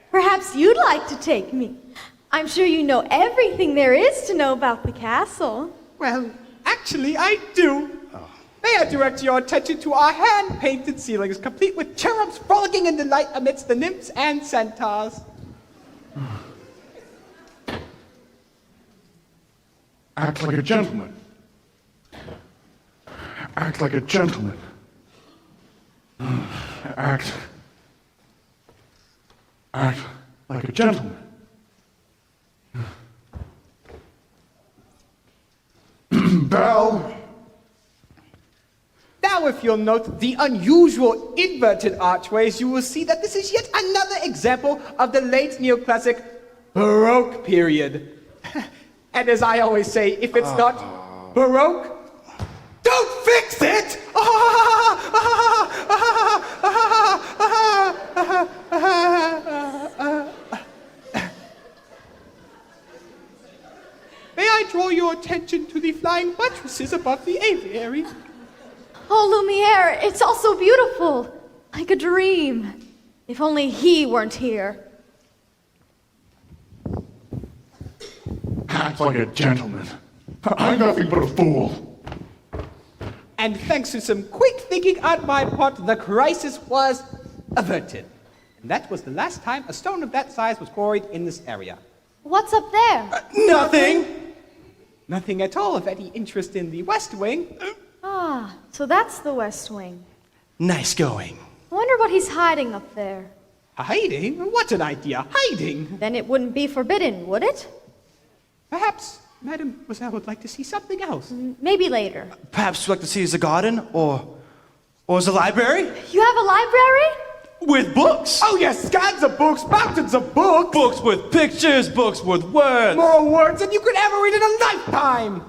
Perhaps you'd like to take me. I'm sure you know everything there is to know about the castle.
Well, actually, I do. May I direct your attention to our hand-painted ceilings, complete with cherubs frolicking in delight amidst the nymphs and centaurs.
Act like a gentleman. Act like a gentleman. Act like a gentleman. Belle!
Now, if you'll note the unusual inverted archways, you will see that this is yet another example of the late neoclassic Baroque period. And as I always say, if it's not Baroque, don't fix it! May I draw your attention to the flying buttresses above the aviary?
Oh, Lumiere, it's all so beautiful. Like a dream. If only he weren't here.
Act like a gentleman. I'm nothing but a fool.
And thanks to some quick thinking on my part, the crisis was averted. And that was the last time a stone of that size was quarried in this area.
What's up there?
Nothing! Nothing at all of any interest in the West Wing.
Ah, so that's the West Wing.
Nice going.
I wonder what he's hiding up there.
Hiding? What an idea! Hiding!
Then it wouldn't be forbidden, would it?
Perhaps Mademoiselle would like to see something else.
Maybe later.
Perhaps you'd like to see the garden or the library?
You have a library?
With books.
Oh yes, scads of books, mountains of books!
Books with pictures, books with words.
More words than you could ever read in a lifetime!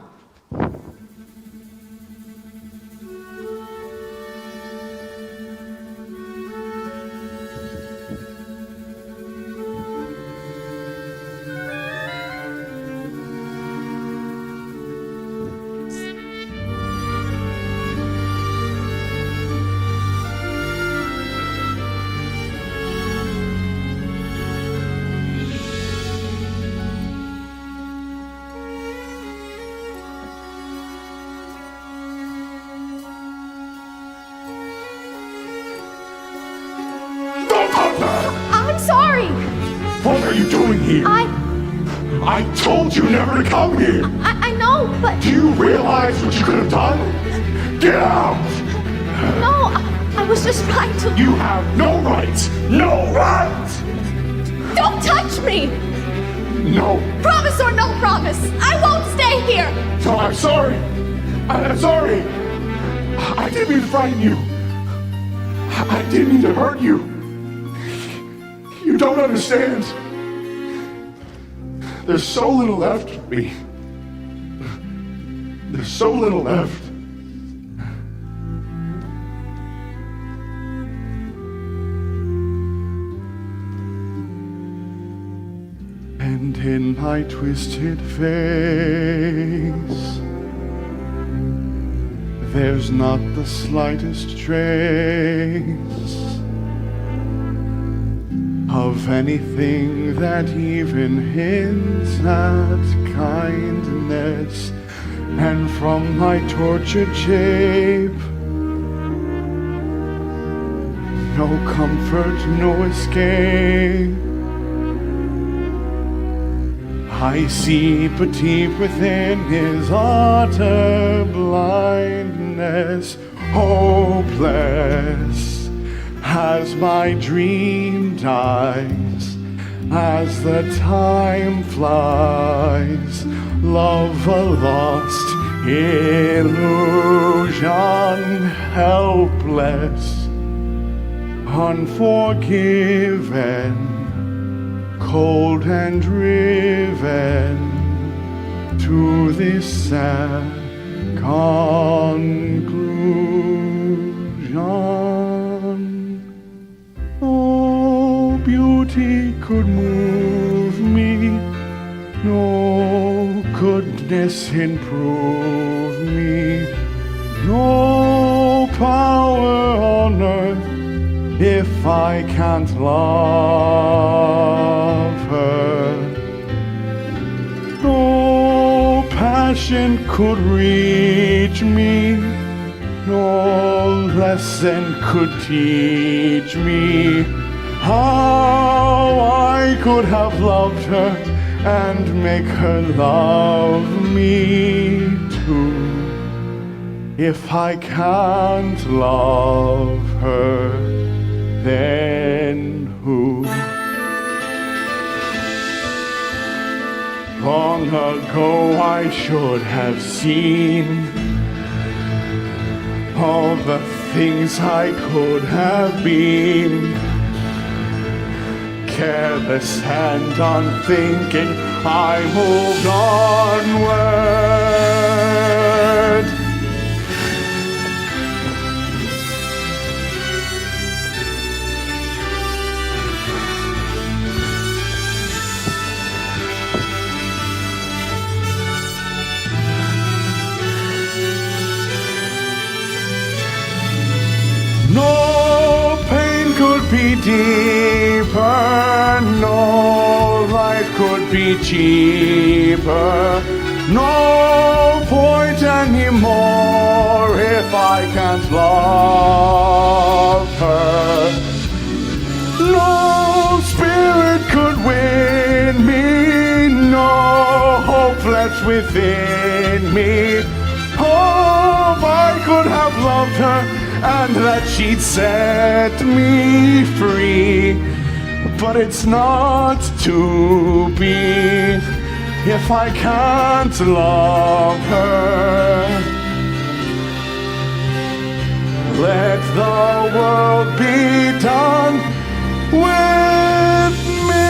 I'm sorry.
What are you doing here? I told you never to come here.
I know, but
Do you realize what you could have done? Get out!
no, I was just trying to.
You have no rights! No rights!
Don't touch me!
No.
Promise or no promise, I won't stay here!
No, I'm sorry. I'm sorry. I didn't mean to frighten you. I didn't mean to hurt you. You don't understand. There's so little left of me. There's so little left. And in my twisted face, there's not the slightest trace of anything that even hints at kindness. And from my tortured shape, no comfort, no escape. I see but deep within his utter blindness, hopeless as my dream dies, as the time flies, love a lost illusion, helpless, unforgiven, cold and driven to this sad conclusion. beauty could move me, no goodness improve me, no power on earth if I can't love her. No passion could reach me, no lesson could teach me how I could have loved her and make her love me too. If I can't love her, then who? Long ago I should have seen all the things I could have been. Careless and unthinking, I moved onward. No pain could be deeper, no life could be cheaper, no point anymore if I can't love her. No spirit could win me, no hope left within me. Oh, if I could have loved her and that she'd set me free, but it's not to be if I can't love her. Let the world be done with me.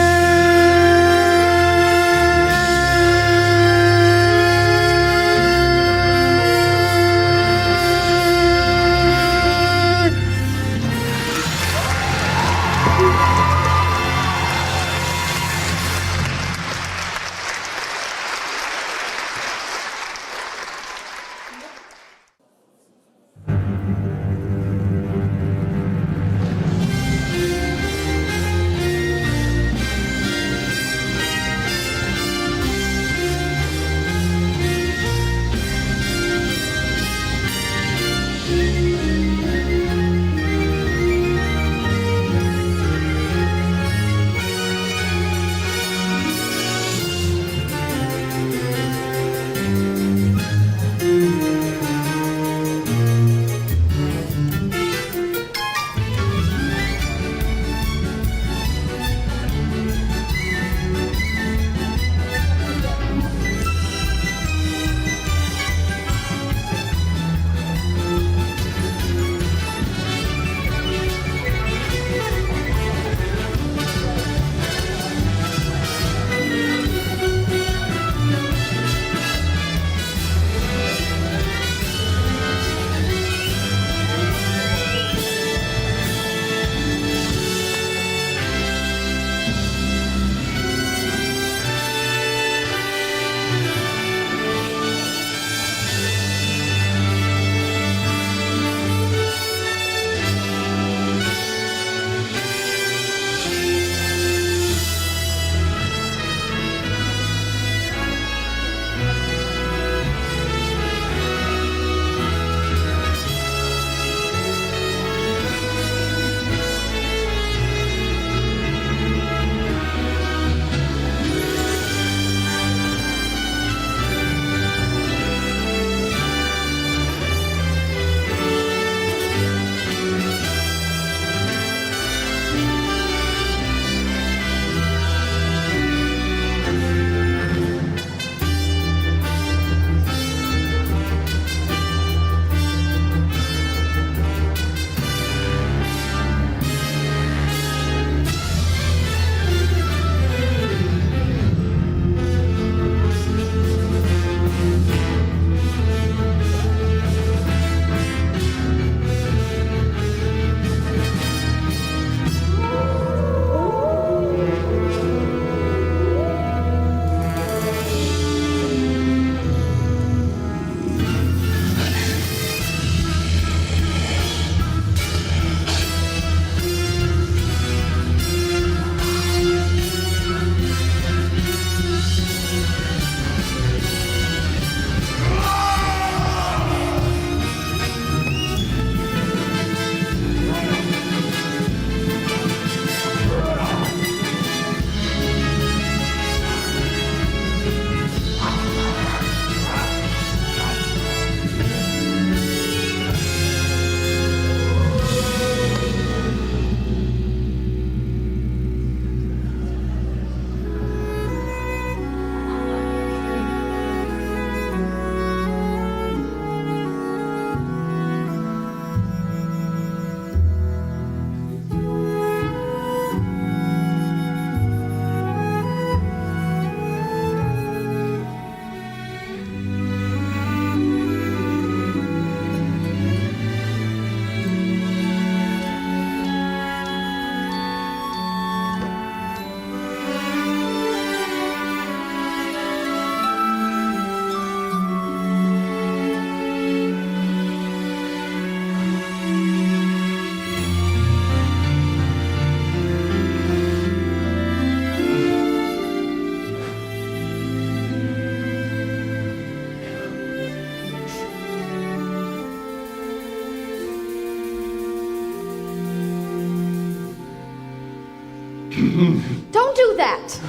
Don't do that.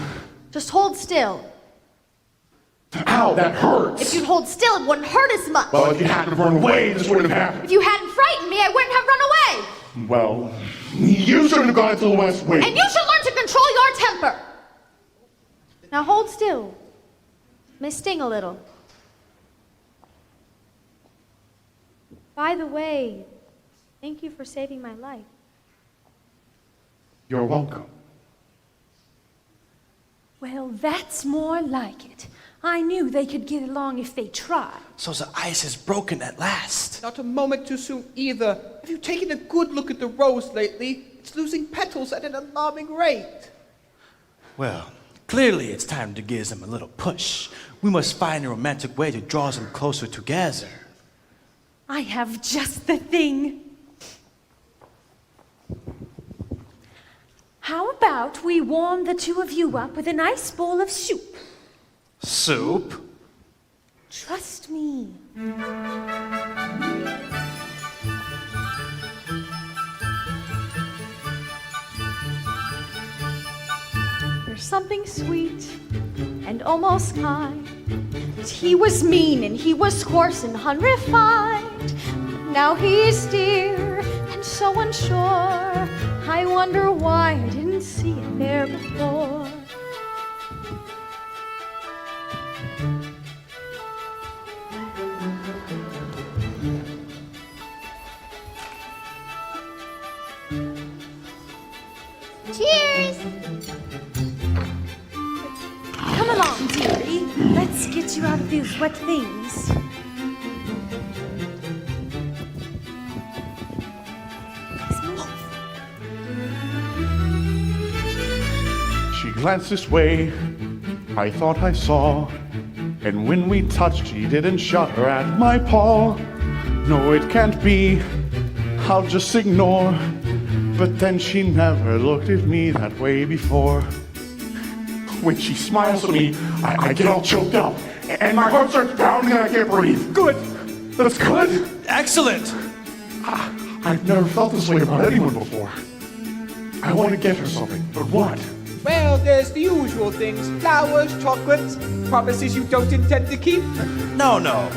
Just hold still.
Ow, that hurts!
If you'd hold still, it wouldn't hurt as much.
Well, if you hadn't run away, this wouldn't have happened.
If you hadn't frightened me, I wouldn't have run away.
Well, you shouldn't have gone into the West Wing.
And you should learn to control your temper. Now hold still. It may sting a little. By the way, thank you for saving my life.
You're welcome.
Well, that's more like it. I knew they could get along if they tried.
So the ice is broken at last.
Not a moment too soon either. Have you taken a good look at the rose lately? It's losing petals at an alarming rate.
Well, clearly it's time to give them a little push. We must find a romantic way to draw them closer together.
I have just the thing. How about we warm the two of you up with a nice bowl of soup?
Soup?
Trust me.
There's something sweet and almost kind. But he was mean and he was coarse and unrefined. Now he's dear and so unsure. I wonder why I didn't see it there before. Cheers!
Come along, dearie. Let's get you out of these wet things.
She glanced this way, I thought I saw. And when we touched, she didn't shudder at my paw. No, it can't be, I'll just ignore. But then she never looked at me that way before. When she smiles at me, I get all choked up. And my heart starts pounding and I can't breathe. Good! That's good!
Excellent!
I've never felt this way about anyone before. I want to get her something, but what?
Well, there's the usual things. Flowers, chocolates, promises you don't intend to keep.
No, no.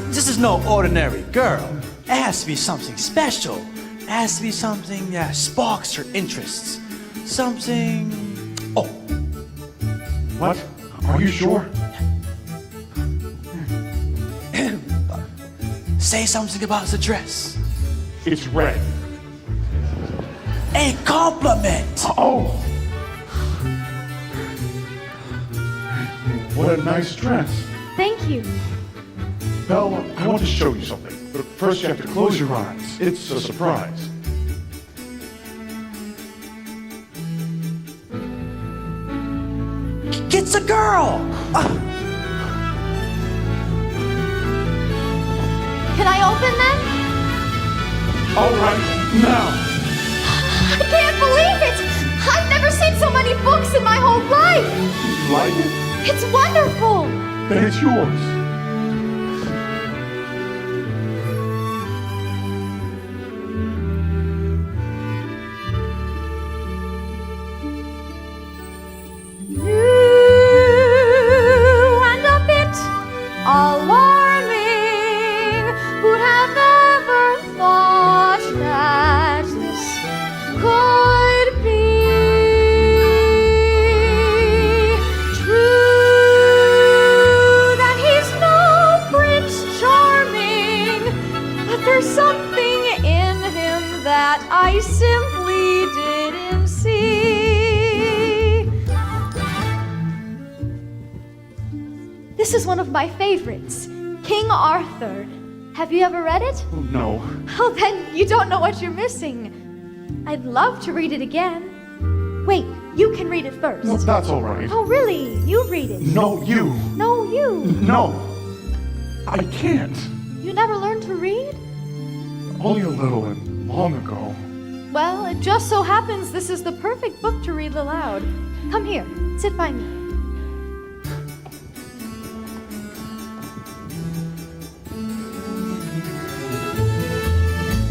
This is no ordinary girl. It has to be something special. It has to be something that sparks her interests. Something... Oh,
What? Are you sure?
say something about the dress.
It's red.
A compliment!
Oh! What a nice dress.
Thank you.
Belle, I want to show you something. But first you have to close your eyes. It's a surprise.
It's a girl!
Can I open them?
All right, now.
I can't believe it! I've never seen so many books in my whole life!
You like it?
It's wonderful!
Then it's yours.
New and a bit alarming. Who'd have ever thought that this could be true? That he's no Prince Charming, but there's something in him that I simply didn't see. This is one of my favorites, King Arthur. Have you ever read it?
No.
Oh, then you don't know what you're missing. I'd love to read it again. Wait, you can read it first.
No, that's all right.
Oh, really? You read it.
No, you.
No, you.
No. I can't.
You never learned to read?
Only a little and long ago.
Well, it just so happens this is the perfect book to read aloud. Come here, sit by me.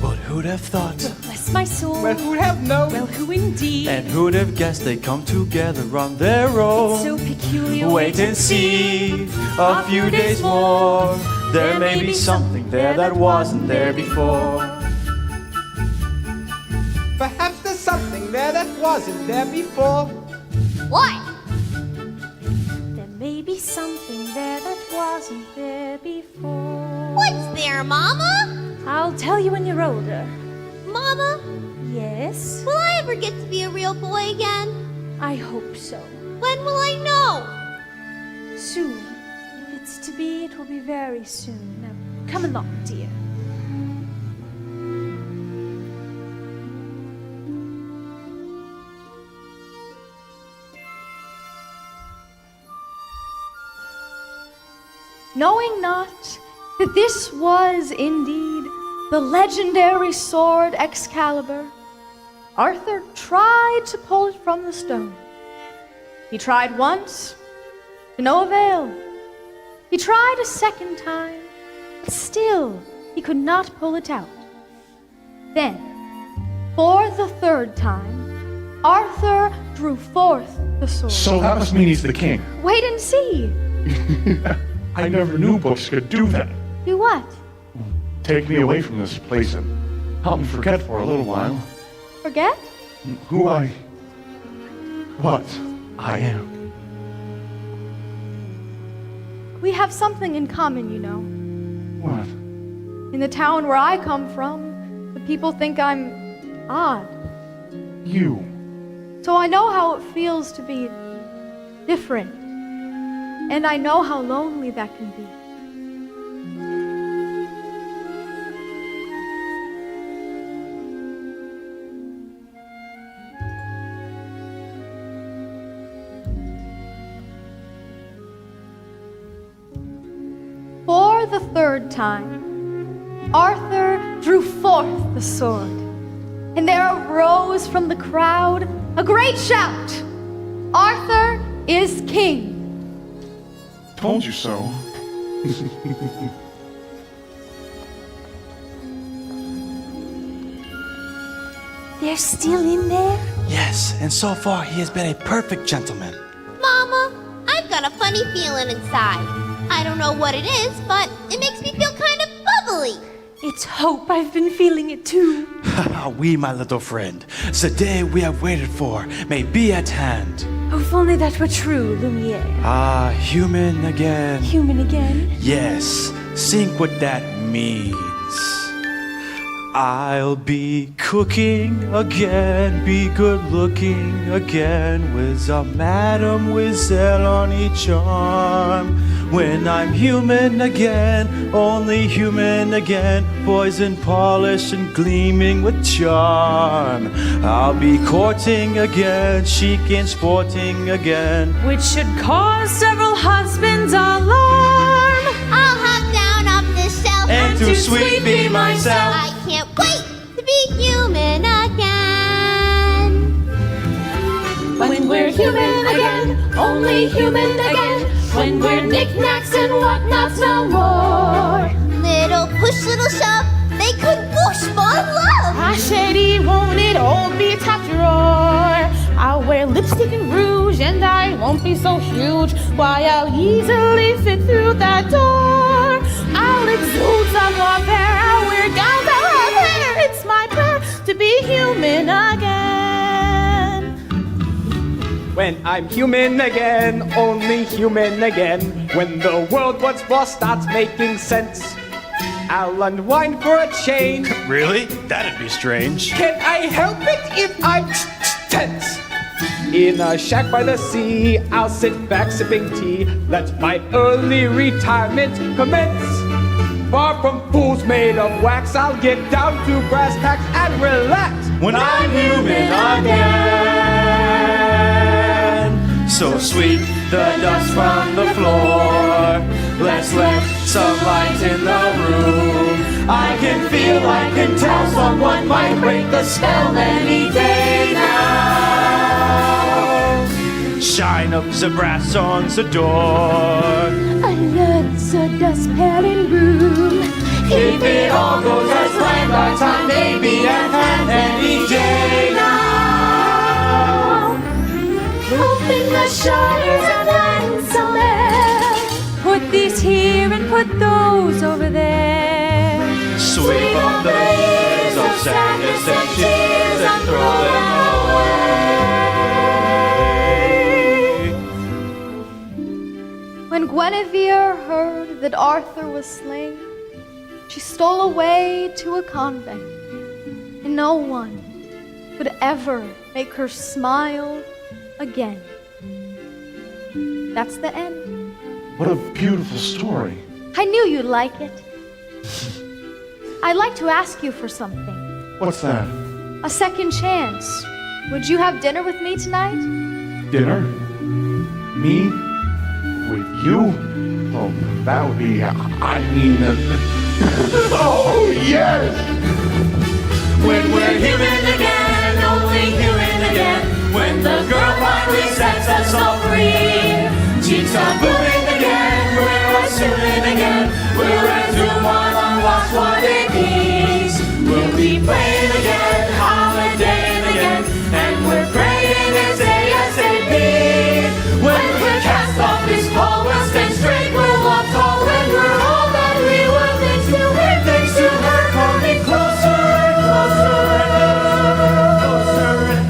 But who'd have thought?
Let's bless my soul.
Well, who'd have known?
Well, who indeed?
And who'd have guessed they come together on their own?
So peculiar.
Wait and see a few days more. There may be something there that wasn't there before.
Perhaps there's something there that wasn't there before.
What?
There may be something there that wasn't there before.
What's there, Mama?
I'll tell you when you're older.
Mama,
Yes?
will I ever get to be a real boy again?
I hope so.
When will I know?
Soon. If it's to be, it will be very soon. Now, come along, dear.
Knowing not that this was indeed the legendary sword Excalibur, Arthur tried to pull it from the stone. He tried once, to no avail. He tried a second time, but still he could not pull it out. Then, for the third time, Arthur drew forth the sword.
So that must mean he's the king.
Wait and see.
I never knew books could do that.
Do what?
Take me away from this place and help me forget for a little while
Forget?
who I... what I am.
We have something in common, you know.
What?
In the town where I come from, the people think I'm odd.
You.
So I know how it feels to be different. And I know how lonely that can be. For the third time, Arthur drew forth the sword, and there arose from the crowd a great shout. Arthur is king.
Told you so.
They're still in there?
Yes, and so far he has been a perfect gentleman.
Mama, I've got a funny feeling inside. I don't know what it is, but it makes me feel kind of bubbly.
It's hope. I've been feeling it too.
We, my little friend, the day we have waited for may be at hand.
Oh, if only that were true, Lumiere.
Ah, human again.
Human again.
Yes, think what that means. I'll be cooking again, be good looking again, with a mademoiselle on each arm. When I'm human again, only human again, poison polished and gleaming with charm. I'll be courting again, chic and sporting again.
Which should cause several husbands alarm.
I'll hop down off the shelf
And to sweet be myself.
I can't wait to be human again.
When we're human again, only human again. When we're knickknacks and whatnots no more.
Little push, little shove, they could whoosh for love.
Ah, shady, won't it all be top drawer? I'll wear lipstick and rouge, and I won't be so huge. Why, I'll easily fit through that door. I'll exude savoir faire. I'll wear gowns, I'll have hair. It's my prayer to be human again.
When I'm human again, only human again. When the world once more starts making sense, I'll unwind for a change.
Really? That'd be strange.
Can I help it if I'm tense? In a shack by the sea, I'll sit back sipping tea. Let my early retirement commence. Far from fools made of wax, I'll get down to brass tacks and relax.
When I'm human again, so sweep the dust from the floor. Let's let some light in the room. I can feel, I can tell someone might break the spell any day now. Shine up the brass on the door.
I love the dust paling room.
If it all goes as planned, our time may be at hand any day now.
Open the shutters and light some air. Put these here and put those over there.
Sweep up the years of sadness and tears and throw them away.
When Guinevere heard that Arthur was slain, she stole away to a convent, and no one could ever make her smile again. That's the end.
What a beautiful story.
I knew you'd like it. I'd like to ask you for something.
What's that?
A second chance. Would you have dinner with me tonight?
Dinner? Me? With you? Oh, that would be, oh, yes!
When we're human again, only human again. When the girl finally sets us all free. Cheeks are moving again, we're assuming again. We'll resume our long lost wanted peace. We'll be playing again, holidaying again. And we're praying it's ASAP. When we're cast off this pole, we'll stand straight, we'll walk tall. When we're all that we were, thanks to her coming closer and closer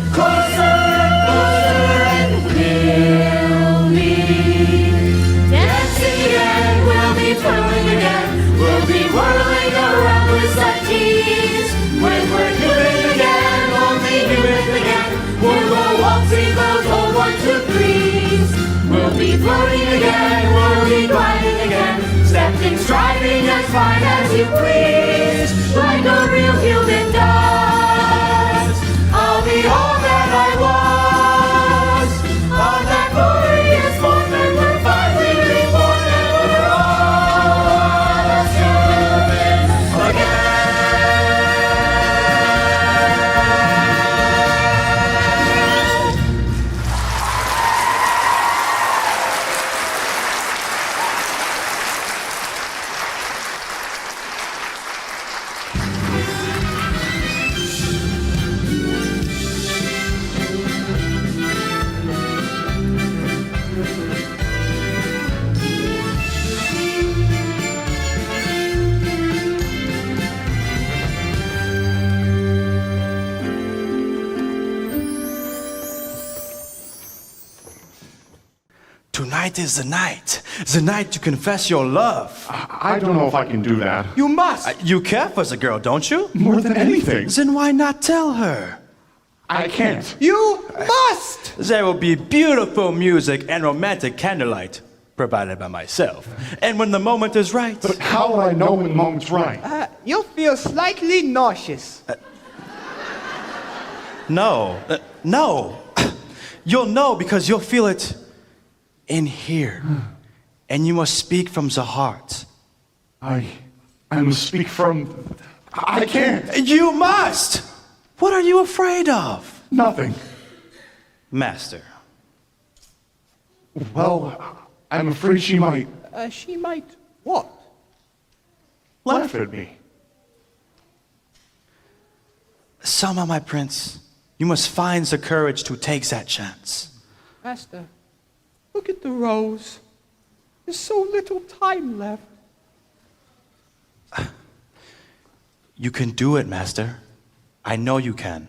and closer and closer and we'll be dancing again, we'll be twirling again, we'll be whirling around with such ease. When we're human again, only human again, we'll go waltzing those old 1, 2, 3s. We'll be floating again, we'll be gliding again, stepping, striding as fine as you please, like a real human does. I'll be all that I was, on that glorious moment we're finally reborn and we're all humans again.
Tonight is the night to confess your love.
I don't know if I can do that.
You must!
You care for the girl, don't you?
More than anything.
Then why not tell her?
I can't.
You must!
There will be beautiful music and romantic candlelight, provided by myself. And when the moment is right...
But how will I know when the moment's right?
You'll feel slightly nauseous.
No. You'll know because you'll feel it in here. And you must speak from the heart.
I must speak from... I can't.
You must! What are you afraid of?
Nothing.
Master.
Well, I'm afraid she might
She might what?
laugh at me.
Selma, my prince, you must find the courage to take that chance.
Master, look at the rose. There's so little time left.
You can do it, Master. I know you can.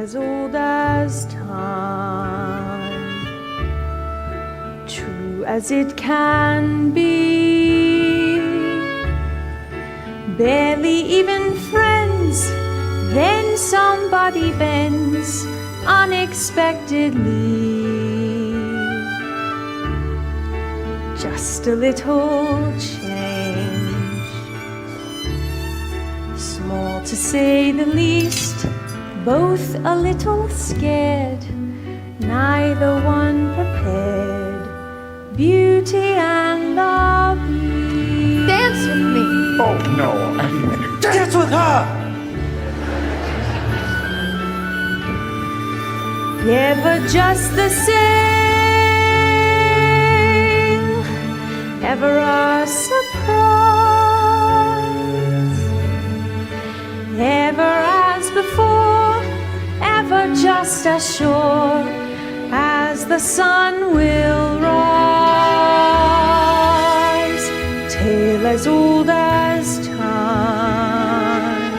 as old as time, true as it can be. Barely even friends, then somebody bends unexpectedly. Just a little change, small to say the least, both a little scared, neither one prepared. Beauty and the Beast.
Dance with me.
Oh, no.
Dance with her!
Ever just the same, ever a surprise, ever as before, ever just as sure as the sun will rise. Tale as old as time,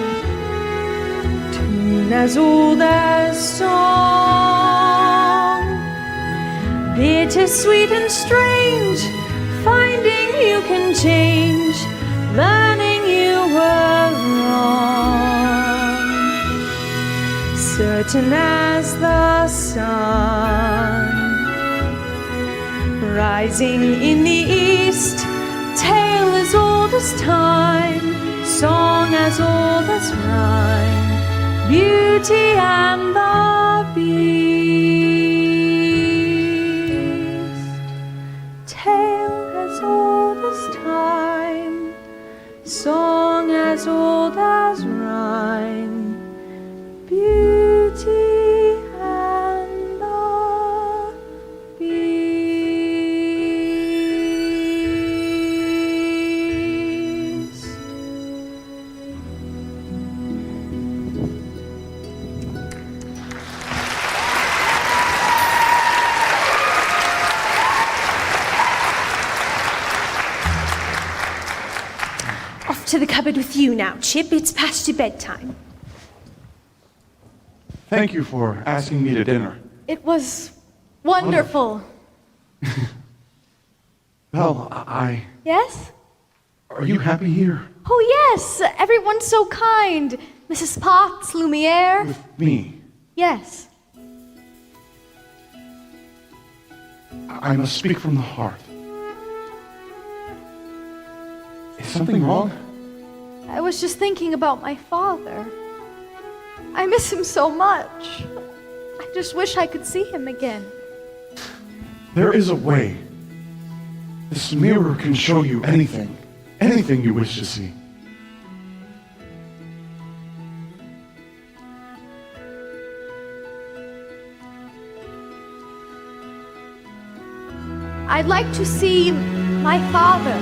tune as old as song, bittersweet and strange, finding you can change, learning you were wrong. Certain as the sun, rising in the east, tale as old as time, song as old as rhyme, Beauty and the Beast. Tale as old as time, song as old as rhyme, Beauty and the Beast. Off to the cupboard with you now, Chip. It's past your bedtime.
Thank you for asking me to dinner.
It was wonderful.
Well,
Yes?
are you happy here
Oh, yes. Everyone's so kind. Mrs. Potts, Lumiere.
with me?
Yes.
I must speak from the heart. Is something wrong?
I was just thinking about my father. I miss him so much. I just wish I could see him again.
There is a way. This mirror can show you anything. Anything you wish to see.
I'd like to see my father.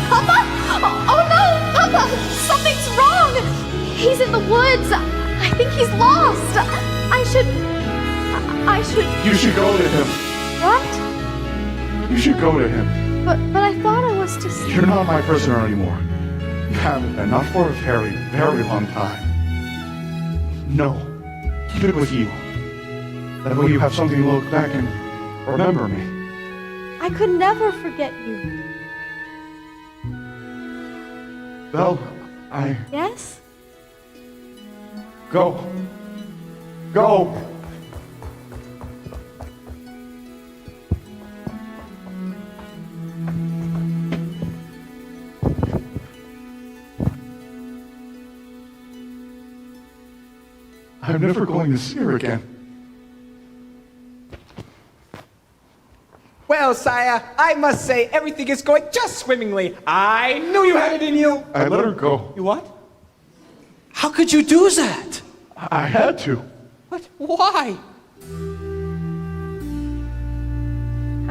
Papa! Oh no! Papa! Something's wrong! He's in the woods! I think he's lost! I should...
You should go to him.
What?
You should go to him.
But I thought I was to see...
You're not my prisoner anymore. You haven't been, not for a very, very long time. No. Keep it with you. That way you have something to look back and remember me.
I could never forget you.
Belle,
Yes?
Go. Go! I'm never going to see her again.
Well, sire, I must say everything is going just swimmingly. I knew you had it in you.
I let her go.
You what?
How could you do that?
I had to.
What? Why?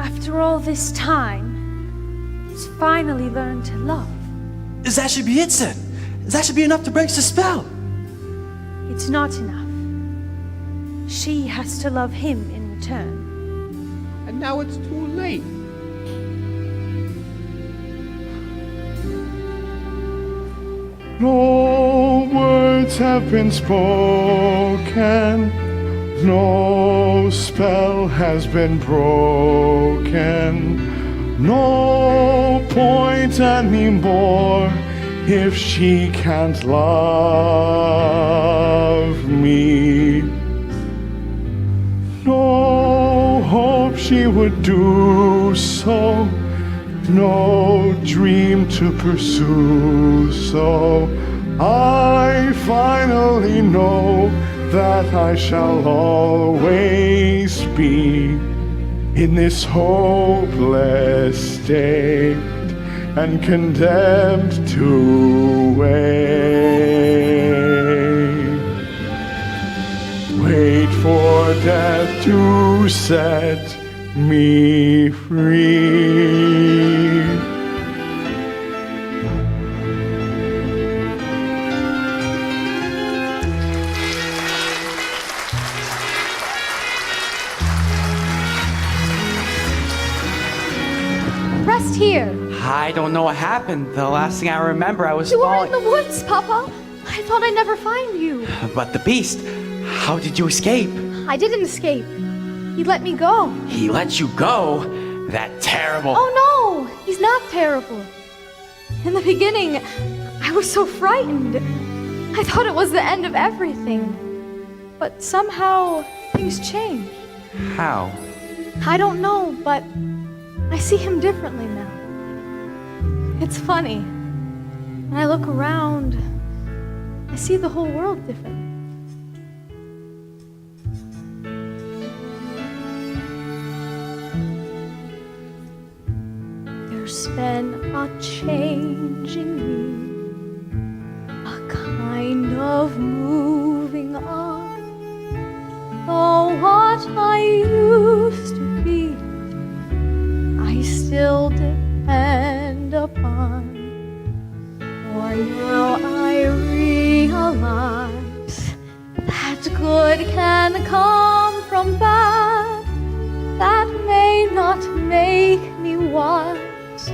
After all this time, he's finally learned to love.
That should be it, then. That should be enough to break the spell.
It's not enough. She has to love him in return.
And now it's too late.
No way words have been spoken, no spell has been broken, no point anymore if she can't love me. No hope she would do so, no dream to pursue, so I finally know that I shall always be in this hopeless state and condemned to wait for death to set me free.
Rest here.
I don't know what happened. The last thing I remember, I was
You were
falling.
in the woods, Papa. I thought I'd never find you.
But the beast, how did you escape?
I didn't escape. He let me go.
He let you go? That terrible.
Oh no, he's not terrible. In the beginning, I was so frightened. I thought it was the end of everything. But somehow, things changed.
How?
I don't know, but I see him differently now. It's funny. When I look around, I see the whole world different. There's been a change in me, a kind of moving on. Oh, what I used to be, I still depend upon. For now I realize that good can come from bad. That may not make me wise,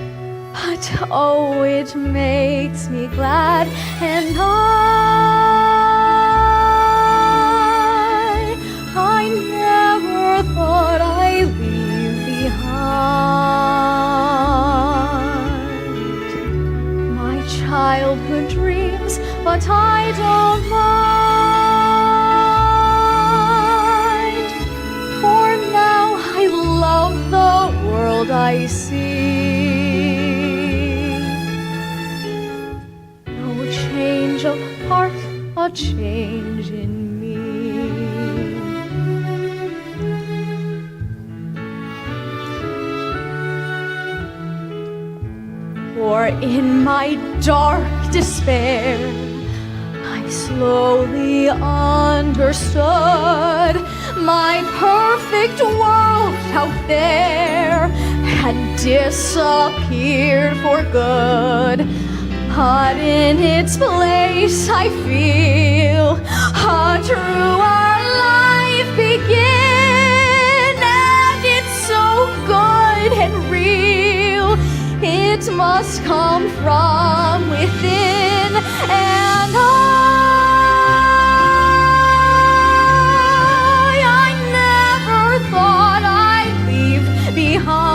but oh, it makes me glad. And I never thought I'd leave behind my childhood dreams, but I don't mind. For now I love the world I see. No change of heart, a change in me. For in my dark despair, I slowly understood my perfect world out there had disappeared for good. But in its place I feel a truer life begin, and it's so good and real. It must come from within, and I never thought I'd leave behind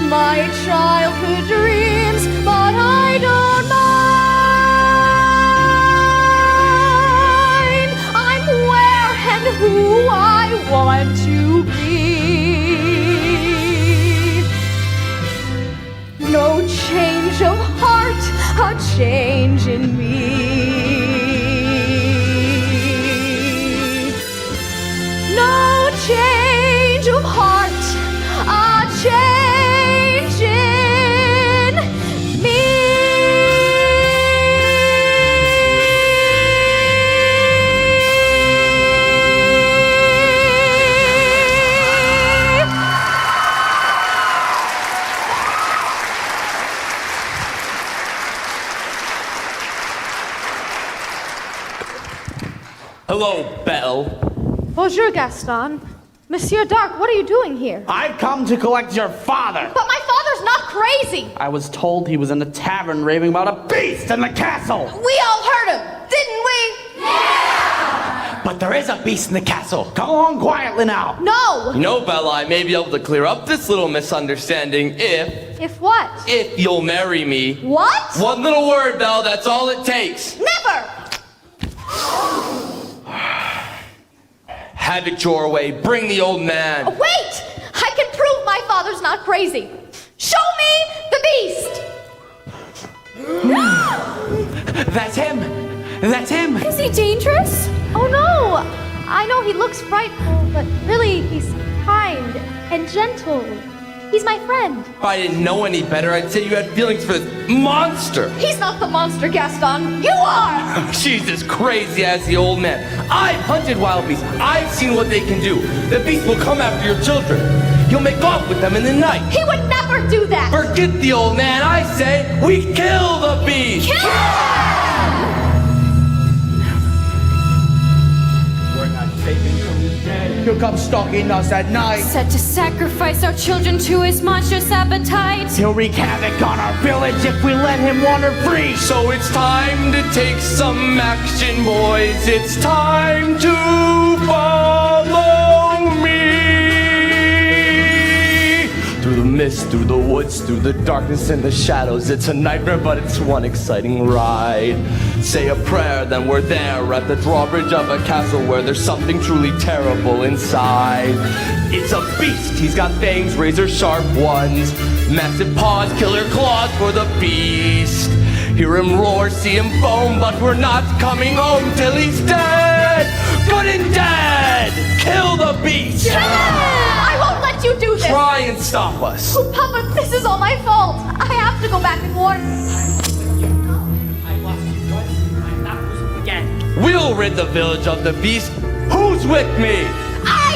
my childhood dreams, but I don't mind. I'm where and who I want to be. No change of heart, a change in me. No change of heart, a change in me.
Hello, Belle.
Bonjour, Gaston. Monsieur Dark, what are you doing here?
I've come to collect your father.
But my father's not crazy.
I was told he was in a tavern raving about a beast in the castle.
We all heard him, didn't we?
But there is a beast in the castle. Come along quietly now.
No.
You know, Bella, I may be able to clear up this little misunderstanding
If what?
if you'll marry me.
What?
One little word, Belle, that's all it takes.
Never.
Have it your way. Bring the old man.
Wait! I can prove my father's not crazy. Show me the beast.
That's him. That's him.
Is he dangerous? Oh no! I know he looks frightful, but really he's kind and gentle. He's my friend.
If I didn't know any better, I'd say you had feelings for this monster.
He's not the monster, Gaston. You are!
She's as crazy as the old man. I've hunted wild beasts. I've seen what they can do. The beast will come after your children. He'll make off with them in the night.
He would never do that!
Forget the old man. I say we kill the beast.
Kill him!
We're not taken from his dead. He'll come stalking us at night.
Set to sacrifice our children to his monstrous appetite.
He'll wreak havoc on our village if we let him wander free.
So it's time to take some action, boys. It's time to follow me. Through the mist, through the woods, through the darkness and the shadows. It's a nightmare, but it's one exciting ride. Say a prayer, then we're there at the drawbridge of a castle where there's something truly terrible inside. It's a beast, he's got fangs, razor sharp ones, massive paws, killer claws for the beast. Hear him roar, see him foam, but we're not coming home till he's dead. Good and dead, kill the beast.
I won't let you do this!
Try and stop us.
Oh, Papa, this is all my fault. I have to go back and warn.
We'll rid the village of the beast. Who's with me?
I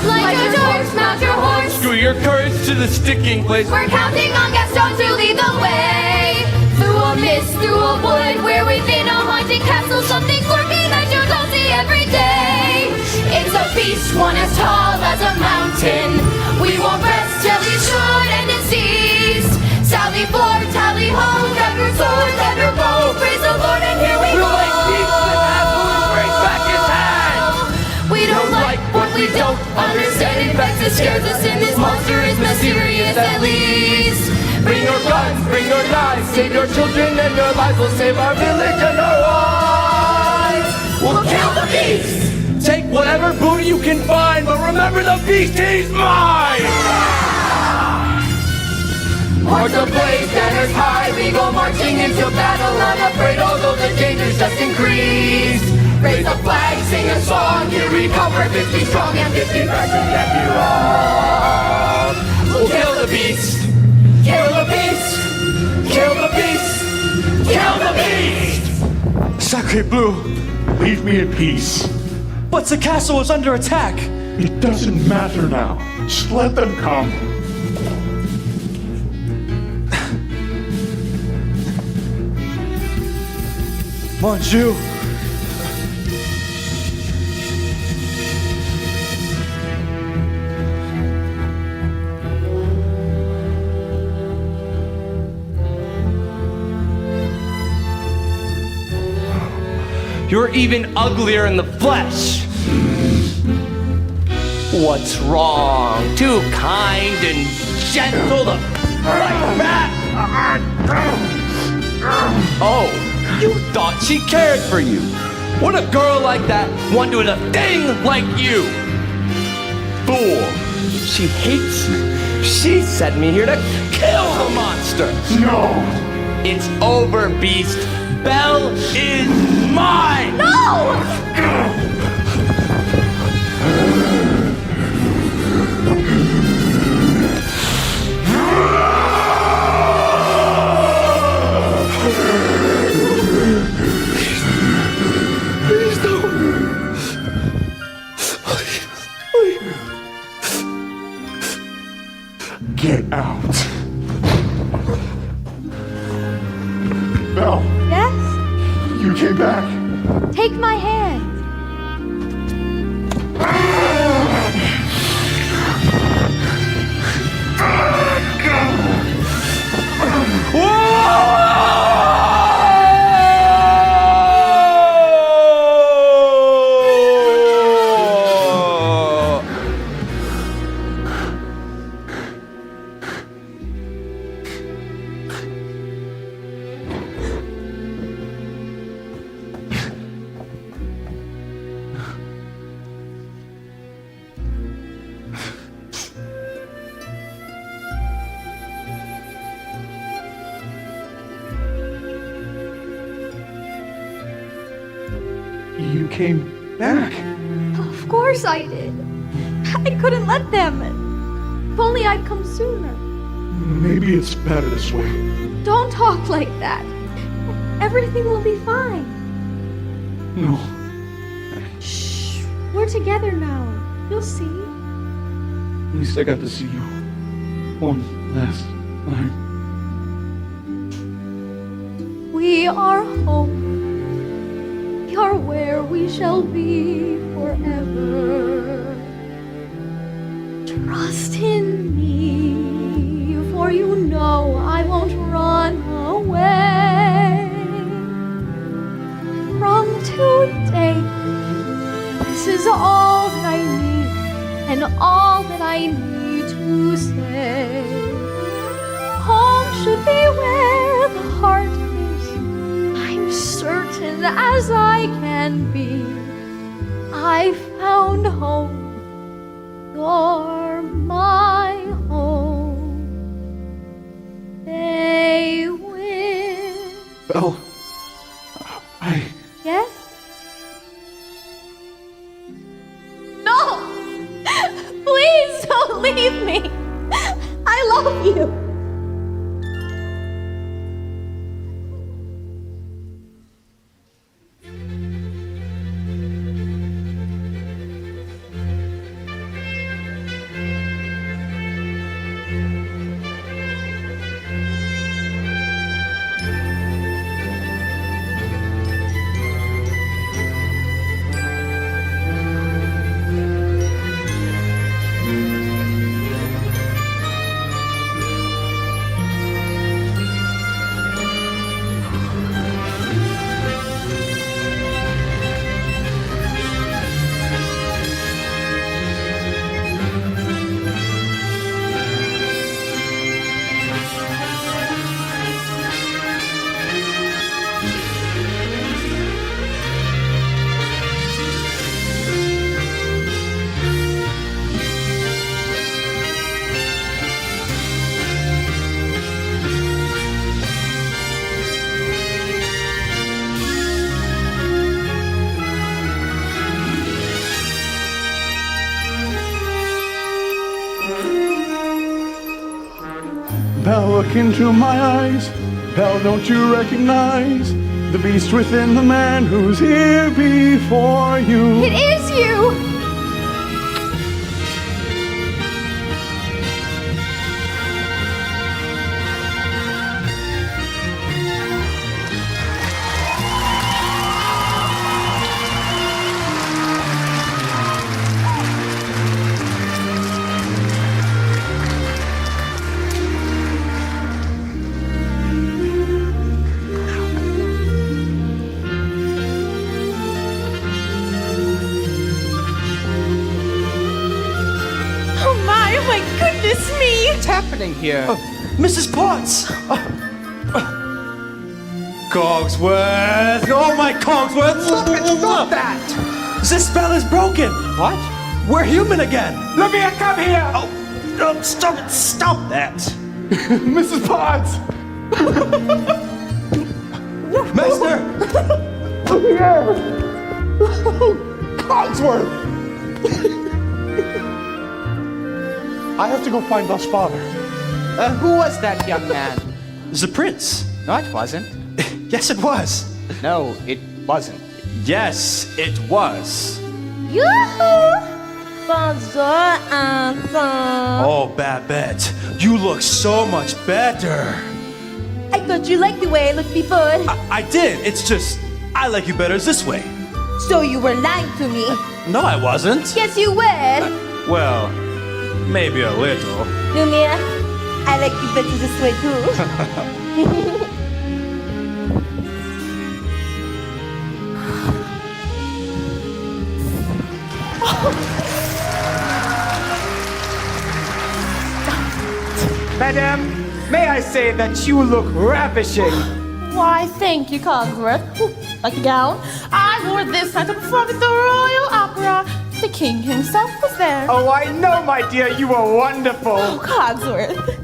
am! Light your doors, mount your horse.
Screw your courage to the sticking place.
We're counting on Gaston to lead the way. Through a mist, through a wood, where within a haunted castle, something's lurking that you don't see every day. It's a beast, one as tall as a mountain. We won't rest till he's short and deceased. Sally forth, tally ho, grab your sword, grab your bow, praise the Lord, and here we go.
Like beast with apples, break back his hand.
We don't like what we don't understand. In fact, it scares us, and this monster is mysterious at least.
Bring your guns, bring your knives, save your children and your lives. We'll save our village and our lives. We'll kill the beast. Take whatever booty you can find, but remember the beast, he's mine.
Hearts ablaze, banners high, we go marching into battle, unafraid, although the dangers just increase. Raise a flag, sing a song, here we come, we're 50 strong and 50 fresh and get you wrong.
We'll kill the beast.
Kill the beast!
Kill the beast. Kill the beast.
Sacre Bleu, leave me in peace.
But the castle is under attack.
It doesn't matter now. Just let them come.
Mon Dieu.
You're even uglier in the flesh. What's wrong? Too kind and gentle to like that? Oh, you thought she cared for you. Would a girl like that want to do a thing like you? Fool. She hates you. She sent me here to kill the monster.
No!
It's over, beast. Belle is mine!
No!
Please don't.
Get out. Belle,
Yes?
you came back.
Take my hand.
You came back.
Of course I did. I couldn't let them. If only I'd come sooner.
Maybe it's better this way.
Don't talk like that. Everything will be fine.
No.
Shh. We're together now. You'll see.
At least I got to see you one last time.
We are home. We are where we shall be forever. Trust in me, for you know I won't run away. From today, this is all that I need, and all that I need to say. Home should be where the heart is. I'm certain as I can be. I found home. You're my home. They will.
Belle,
Yes? No! Please don't leave me. I love you.
Belle, look into my eyes. Belle, don't you recognize the beast within the man who's here before you?
It is you.
Oh my goodness me!
What's happening here?
Mrs. Potts! Cogsworth! Oh my Cogsworth!
Stop it! Stop that!
This spell is broken!
What?
We're human again!
Lumia, come here!
Oh, stop it! Stop that!
Mrs. Potts!
Master!
Cogsworth! I have to go find Belle's father.
Who was that young man?
The prince.
No, it wasn't.
Yes, it was.
No, it wasn't.
Yes, it was.
Yoo-hoo! Bonjour, Anton.
Oh, Babette, you look so much better.
I thought you liked the way I looked before.
I did. It's just, I like you better this way.
So you were lying to me.
No, I wasn't.
Yes, you were.
Well, maybe a little.
Lumia, I like you better this way too.
Madame, may I say that you look ravishing?
Why, thank you, Cogsworth. Like a gown? I wore this night to perform at the Royal Opera. The king himself was there.
Oh, I know, my dear, you were wonderful.
Oh, Cogsworth.